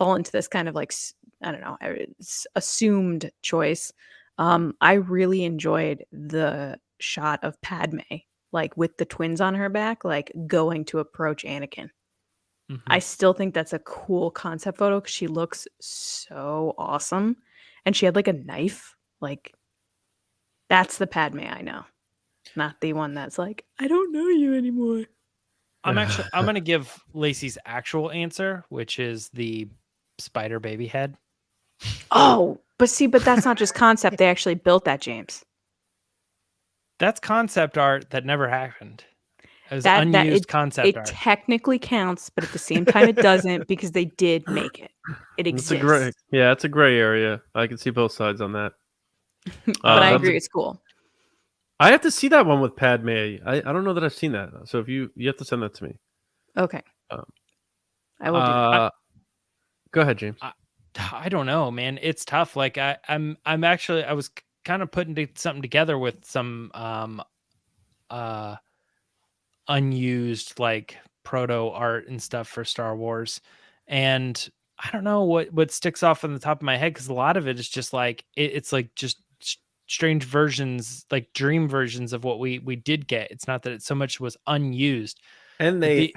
into this kind of like I don't know, assumed choice. I really enjoyed the shot of Padme, like with the twins on her back, like going to approach Anakin. I still think that's a cool concept photo because she looks so awesome. And she had like a knife. Like, that's the Padme I know. Not the one that's like, I don't know you anymore. I'm going to give Lacey's actual answer, which is the spider baby head. Oh, but that's not just concept. They actually built that, James. That's concept art that never happened. It was That unused concept it art. technically counts, but at the same time it doesn't because they did make it. It exists. It's a gray area. I can see both sides on that. But I agree, it's cool. I have to see that one with Padme. I don't know that I've seen that. So if you have to send that to me. Okay. I will do that. Go ahead, James. I don't know, man. It's tough. Like I'm actually I was kind of putting something together with some unused like proto art and stuff for Star Wars, and I don't know what sticks off on the top of my head because a lot of it is just like it's like just strange versions, like dream versions of what we did get. It's not that it so much was unused. And they've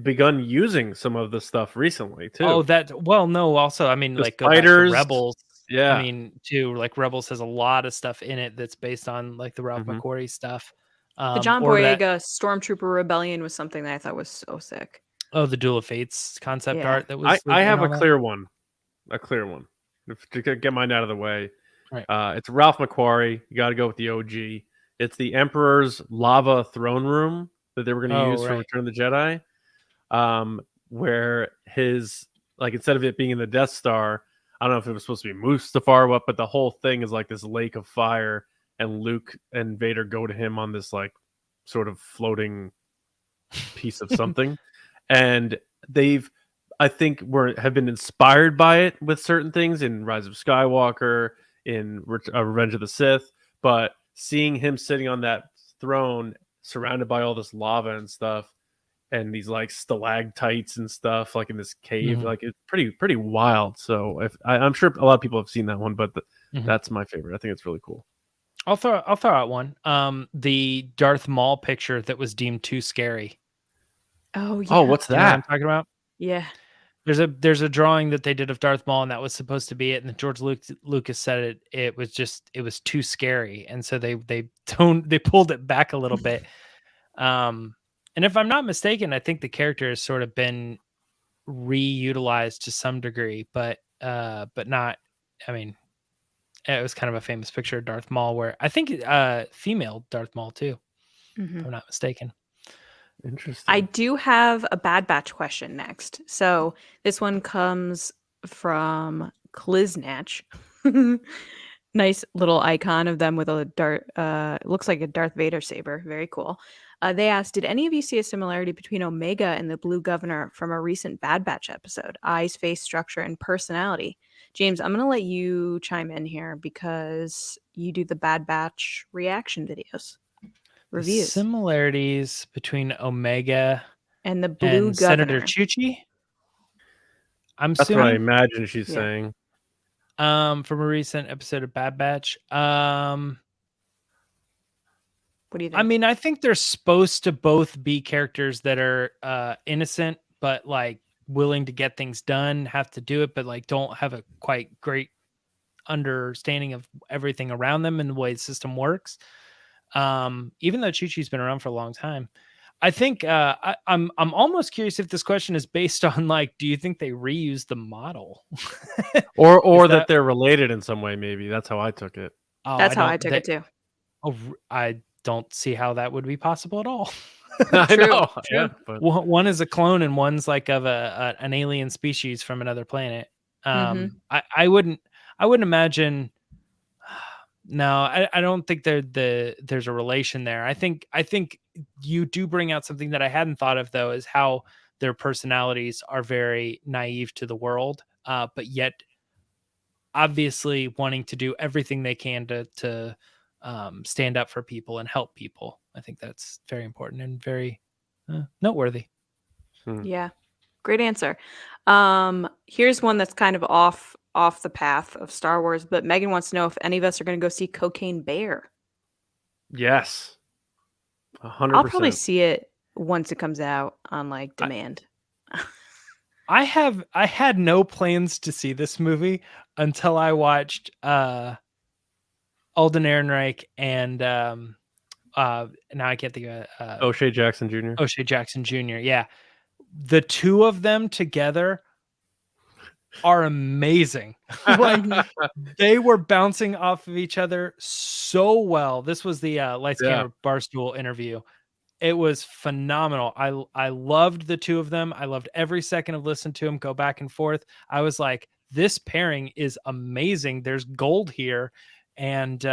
begun using some of the stuff recently too. Oh, no. Also, I mean, the like go back to spiders, Rebels. Yeah, I mean, too, like Rebels has a lot of stuff in it that's based on like the Ralph McQuarrie stuff. The John Boyega Stormtrooper Rebellion was something that I thought was so sick. Oh, the Duel of Fates concept Yeah. art that was. I have a clear one. To get mine out of the way. Right. It's Ralph McQuarrie. You got to go with the OG. It's the Emperor's lava throne room that they were going to use for Return of the Jedi. Where his, like, instead of it being in the Death Star, I don't know if it was supposed to be Mustafar or what, but the whole thing is like this lake of fire, and Luke and Vader go to him on this like sort of floating piece of something, and I think have been inspired by it with certain things in Rise of Skywalker, in Revenge of the Sith, but seeing him sitting on that throne surrounded by all this lava and stuff, and these like stalactites and stuff, like in this cave, like it's pretty wild. So I'm sure a lot of people have seen that one, but that's my favorite. I think it's really cool. I'll throw out one. The Darth Maul picture that was deemed too scary. Oh yeah. Oh, what's Do you know what I'm that? talking about? Yeah. There's a drawing that they did of Darth Maul, and that was supposed to be it. And then George Lucas said it was too scary, and so they pulled it back a little bit. And if I'm not mistaken, I think the character has sort of been reutilized to some degree, but not. I mean, it was kind of a famous picture of Darth Maul, where I think female Darth Maul too, Mhm. if I'm not mistaken. Interesting. I do have a Bad Batch question next. So this one comes from Kliznatch. Nice little icon of them with a looks like a Darth Vader saber. Very cool. They asked, did any of you see a similarity between Omega and the Blue Governor from a recent Bad Batch episode? Eyes, face structure, and personality. James, I'm going to let you chime in here because you do the Bad Batch reaction videos. The Reviews. similarities between Omega And the Blue and Governor. Senator Chuchi. I'm That's what I assuming imagine she's Yeah. saying. from a recent episode of Bad Batch. What do you think? I mean, I think they're supposed to both be characters that are innocent, but like willing to get things done, have to do it, but like don't have a quite great understanding of everything around them and the way the system works. Even though Chi-Chi's been around for a long time, I think I'm almost curious if this question is based on like, do you think they reuse the model, Or Is that that- they're related in some way? Maybe that's how I took it. Oh, That's how I don't- took they- it too. Oh, I don't see how that would be possible at all. I True, know. true. Yeah, but One is a clone and one's like of an alien species from another planet. I wouldn't imagine. No, I don't think there's a relation there. I think you do bring out something that I hadn't thought of, though, is how their personalities are very naive to the world, but yet obviously wanting to do everything they can to stand up for people and help people. I think that's very important and very noteworthy. Yeah. Great answer. Here's one that's kind of off the path of Star Wars, but Megan wants to know if any of us are going to go see Cocaine Bear. yes, 100%. I'll probably see it once it comes out on like demand. I had no plans to see this movie until I watched Alden Ehrenreich and now I can't think of O'Shea Jackson Jr. O'Shea Jackson Jr. Yeah. The two of them together are amazing. Like they were bouncing off of each other so well. This was the Lights Camera Barstool interview. It was phenomenal. I loved the two of them. I loved every second of listening to them go back and forth. I was like, this pairing is amazing. There's gold here. And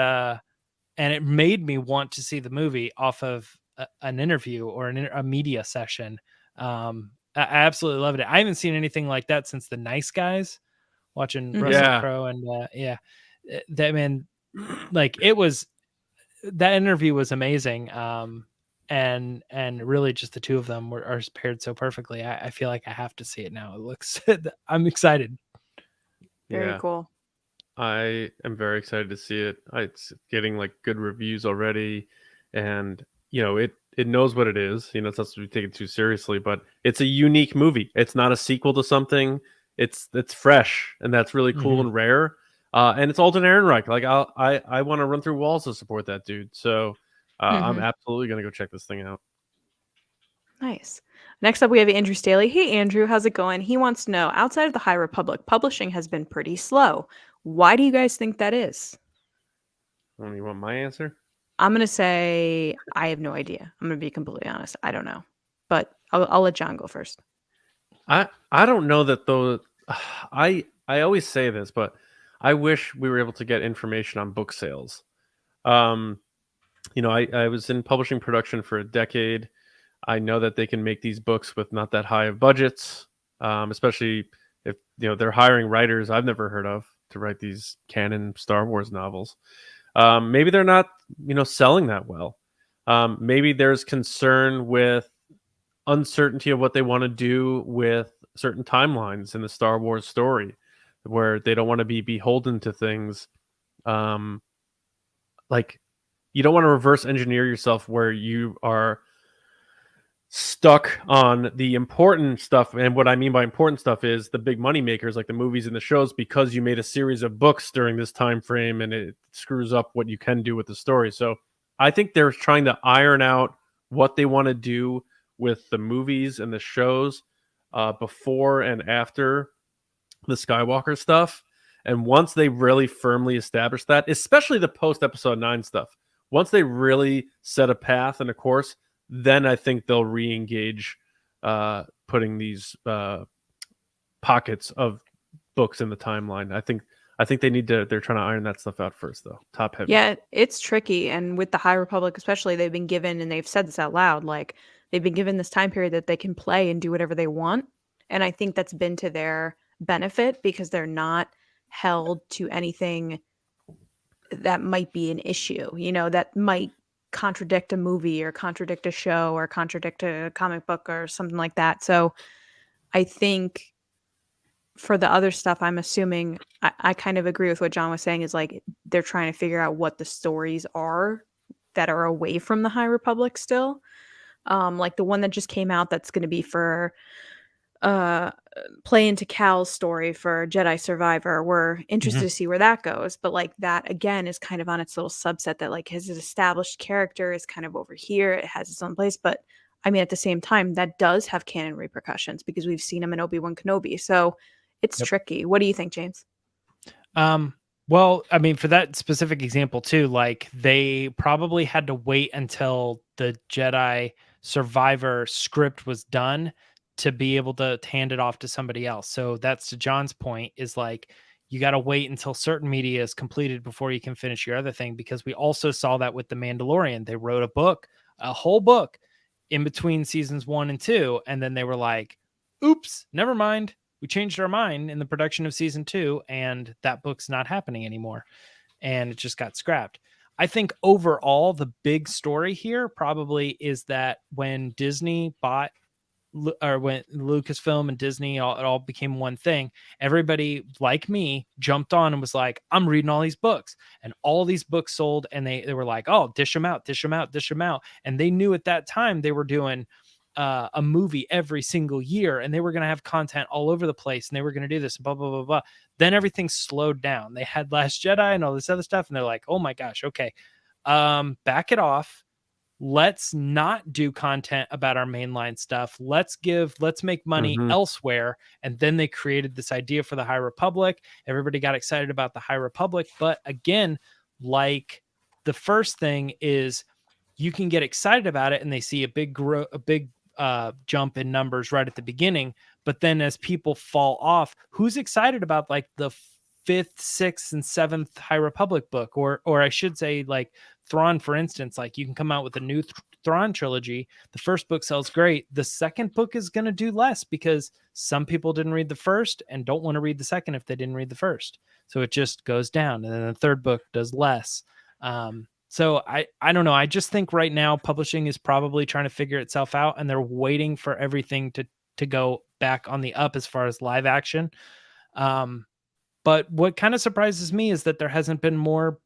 it made me want to see the movie off of an interview or a media session. I absolutely loved it. I haven't seen anything like that since The Nice Guys, watching Russell Crowe and that man, like it was, that interview was amazing. And really just the two of them are paired so perfectly. I feel like I have to see it now. It looks, I'm excited. Very cool. I am very excited to see it. It's getting like good reviews already, and you know it knows what it is. You know, it's not supposed to be taken too seriously, but it's a unique movie. It's not a sequel to something. It's fresh, and that's really cool and rare. And it's Alden Ehrenreich. Like I want to run through walls to support that dude. So I'm absolutely gonna go check this thing out. Nice. Next up, we have Andrew Staley. Hey, Andrew, how's it going? He wants to know, outside of the High Republic, publishing has been pretty slow. Why do you guys think that is? You want my answer? I'm going to say I have no idea. I'm going to be completely honest. I don't know. But I'll let John go first. I don't know that though. I always say this, but I wish we were able to get information on book sales. You know, I was in publishing production for a decade. I know that they can make these books with not that high of budgets, especially if you know they're hiring writers I've never heard of to write these canon Star Wars novels. Maybe they're not, you know, selling that well. Maybe there's concern with uncertainty of what they want to do with certain timelines in the Star Wars story, where they don't want to be beholden to things like you don't want to reverse engineer yourself where you are stuck on the important stuff. And what I mean by important stuff is the big money makers like the movies and the shows, because you made a series of books during this time frame and it screws up what you can do with the story. So I think they're trying to iron out what they want to do with the movies and the shows before and after the Skywalker stuff. And once they really firmly establish that, especially the post episode 9 stuff, once they really set a path and a course, then I think they'll re-engage putting these pockets of books in the timeline. I think they need to, they're trying to iron that stuff out first, though. Top heavy. Yeah, it's tricky. And with the High Republic, especially, they've been given, and they've said this out loud, like they've been given this time period that they can play and do whatever they want. And I think that's been to their benefit because they're not held to anything that might be an issue, you know, that might contradict a movie or contradict a show or contradict a comic book or something like that. So I think for the other stuff, I'm assuming I kind of agree with what John was saying, is like they're trying to figure out what the stories are that are away from the High Republic still. Like the one that just came out that's going to be for play into Cal's story for Jedi Survivor. We're interested to see where that goes, but like that again is kind of on its little subset that like his established character is kind of over here. It has its own place, but I mean at the same time that does have canon repercussions because we've seen him in Obi-Wan Kenobi. So it's tricky. What do you think, James? Well, I mean, for that specific example too, like they probably had to wait until the Jedi Survivor script was done to be able to hand it off to somebody else. So that's to John's point, is like you got to wait until certain media is completed before you can finish your other thing, because we also saw that with The Mandalorian. They wrote a book, a whole book in between seasons 1 and 2, and then they were like, oops, never mind. We changed our mind in the production of season 2, and that book's not happening anymore. And it just got scrapped. I think overall, the big story here probably is that when Disney bought, or when Lucasfilm and Disney it all became one thing, everybody like me jumped on and was like, I'm reading all these books, and all these books sold, and they were like, oh, dish them out. And they knew at that time they were doing a movie every single year, and they were going to have content all over the place, and they were going to do this, blah, blah, blah, blah. Then everything slowed down. They had Last Jedi and all this other stuff, and they're like, oh my gosh, okay, back it off. Let's not do content about our mainline stuff. Let's make money elsewhere. And then they created this idea for the High Republic. Everybody got excited about the High Republic. But again, like the first thing is you can get excited about it and they see a big jump in numbers right at the beginning. But then as people fall off, who's excited about like the 5th, 6th, and 7th High Republic book? Or I should say like Thrawn, for instance, like you can come out with a new Thrawn trilogy. The first book sells great. The second book is going to do less because some people didn't read the first and don't want to read the second if they didn't read the first. So it just goes down. And then the third book does less. So I don't know. I just think right now publishing is probably trying to figure itself out, and they're waiting for everything to go back on the up as far as live action. But what kind of surprises me is that there hasn't been more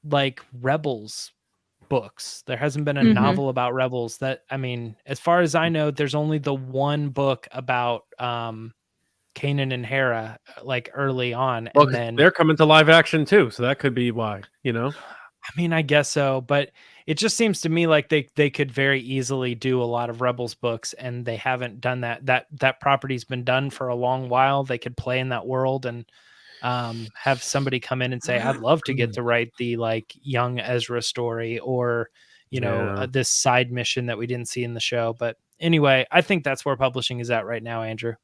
like Rebels books. There hasn't been a novel about Rebels. That, I mean, as far as I know, there's only the one book about Kanan and Hera, like early on. Well, and then they're coming to live action too, so that could be why, you know. I mean, I guess so, but it just seems to me like they could very easily do a lot of Rebels books, and they haven't done that. That property's been done for a long while. They could play in that world and have somebody come in and say, I'd love to get to write the like young Ezra story, or you know, this side mission that we didn't see in the show. But anyway, I think that's where publishing is at right now, Andrew.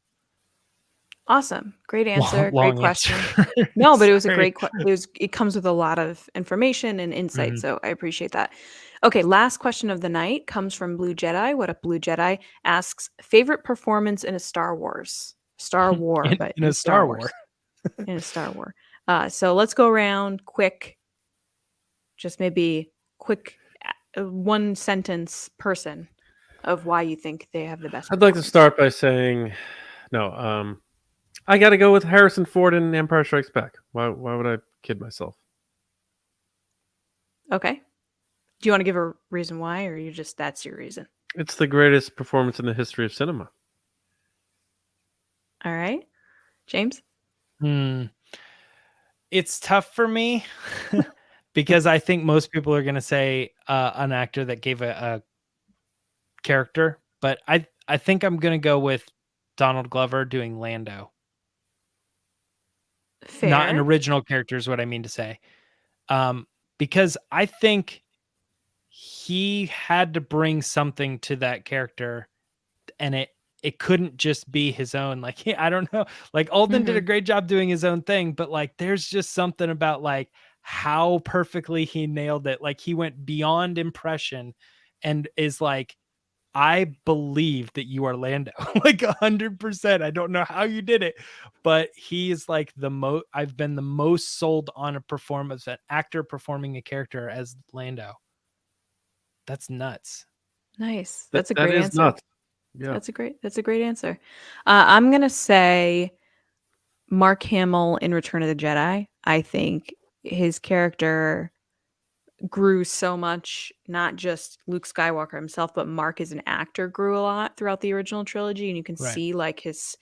Awesome. Great answer. Long Great question. answer. No, but it was a Sorry. great it comes with a lot of information and insight, so I appreciate that. Okay, last question of the night comes from Blue Jedi. What up, Blue Jedi? Asks, favorite performance in a Star Wars? Star War, but in a Star War. In a Star War. So let's go around quick, just maybe quick one sentence person of why you think they have the best. I'd like to start by saying, no, I got to go with Harrison Ford in Empire Strikes Back. Why would I kid myself? Okay. Do you want to give a reason why, or that's your reason? It's the greatest performance in the history of cinema. All right. James? It's tough for me because I think most people are going to say an actor that gave a character, but I think I'm going to go with Donald Glover doing Lando. Fair. Not an original character is what I mean to say. Because I think he had to bring something to that character, and it couldn't just be his own. Like, I don't know. Like, Alden did a great job doing his own thing, but like, there's just something about like how perfectly he nailed it. Like, he went beyond impression and is like, I believe that you are Lando, like 100%. I don't know how you did it, but he is like I've been the most sold on a performance, an actor performing a character as Lando. That's nuts. Nice. That's a great That is answer. nuts. Yeah. That's a great answer. I'm going to say Mark Hamill in Return of the Jedi. I think his character grew so much, not just Luke Skywalker himself, but Mark as an actor grew a lot throughout the original trilogy, and you can see like his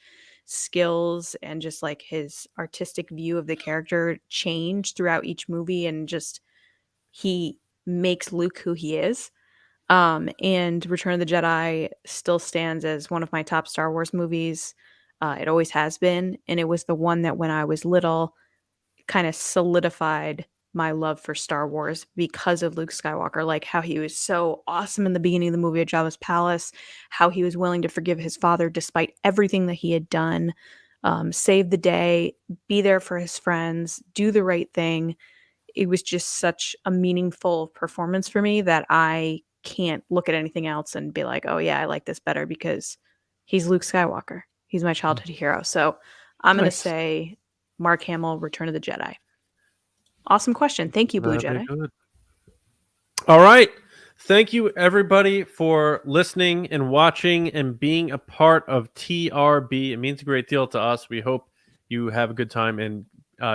skills and just like his artistic view of the character change throughout each movie, and just he makes Luke who he is. And Return of the Jedi still stands as one of my top Star Wars movies. It always has been, and it was the one that when I was little kind of solidified my love for Star Wars because of Luke Skywalker, like how he was so awesome in the beginning of the movie at Jabba's palace, how he was willing to forgive his father despite everything that he had done, save the day, be there for his friends, do the right thing. It was just such a meaningful performance for me that I can't look at anything else and be like, oh yeah, I like this better because he's Luke Skywalker. He's my childhood hero. So I'm going to say Mark Hamill, Return of the Jedi. Awesome question. Thank you, Blue Jedi. Good. All right. Thank you, everybody, for listening and watching and being a part of TRB. It means a great deal to us. We hope you have a good time and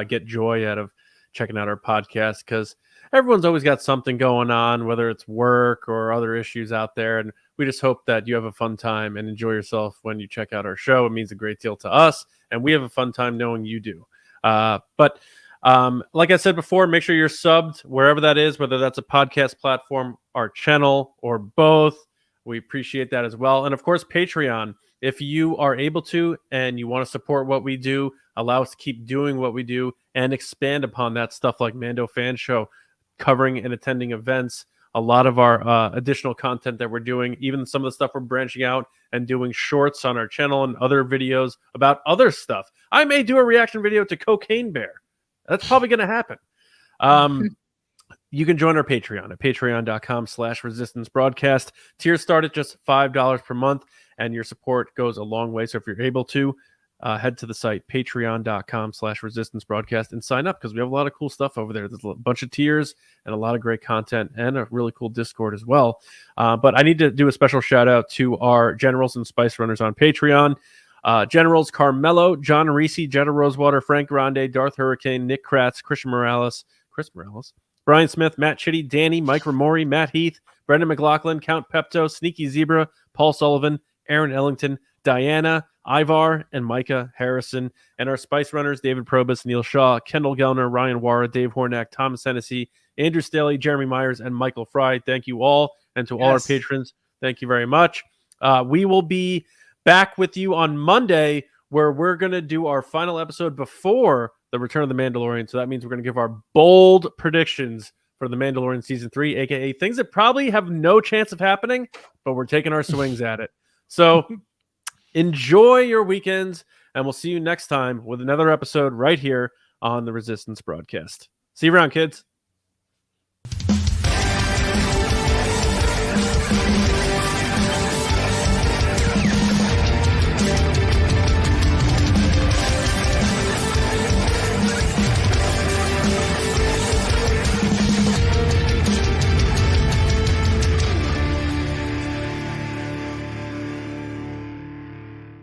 get joy out of checking out our podcast, because everyone's always got something going on, whether it's work or other issues out there. And we just hope that you have a fun time and enjoy yourself when you check out our show. It means a great deal to us, and we have a fun time knowing you do. But like I said before, make sure you're subbed wherever that is, whether that's a podcast platform, our channel, or both. We appreciate that as well. And of course, Patreon. If you are able to and you want to support what we do, allow us to keep doing what we do and expand upon that stuff like Mando Fan Show, covering and attending events, a lot of our additional content that we're doing, even some of the stuff we're branching out and doing shorts on our channel and other videos about other stuff. I may do a reaction video to Cocaine Bear. That's probably going to happen. You can join our Patreon at patreon.com/resistance broadcast. Tiers start at just $5 per month, and your support goes a long way. So if you're able to, head to the site, patreon.com/resistance broadcast, and sign up, because we have a lot of cool stuff over there. There's a bunch of tiers and a lot of great content and a really cool Discord as well. But I need to do a special shout out to our generals and spice runners on Patreon. Generals CARMELO, John RISI, JETTA Rosewater, Frank Grande, Darth Hurricane, Nick KRATZ, Chris Morales, Brian Smith, Matt Chitty, DANI, Mike Rumore, Matt Heath, Brendan McLaughlin, Count Pepto, Sneaky Zebra, Paul Sullivan, Aaron Ellington, Diana, Ivar, and Micah Harrison. And our Spice Runners, David Probus, Neil Shaw, Kendall GELNER, Ryan WAARA, Dave HORNAK, Thomas HENNESSY, Andrew Staley, Jeremy Myers, and Michael Fry. Thank you all. And to all our patrons, thank you very much. We will be back with you on Monday, where we're going to do our final episode before the Return of the Mandalorian. So that means we're going to give our bold predictions for the Mandalorian Season 3, aka things that probably have no chance of happening, but we're taking our swings at it. So enjoy your weekends, and we'll see you next time with another episode right here on the Resistance broadcast. See you around, kids.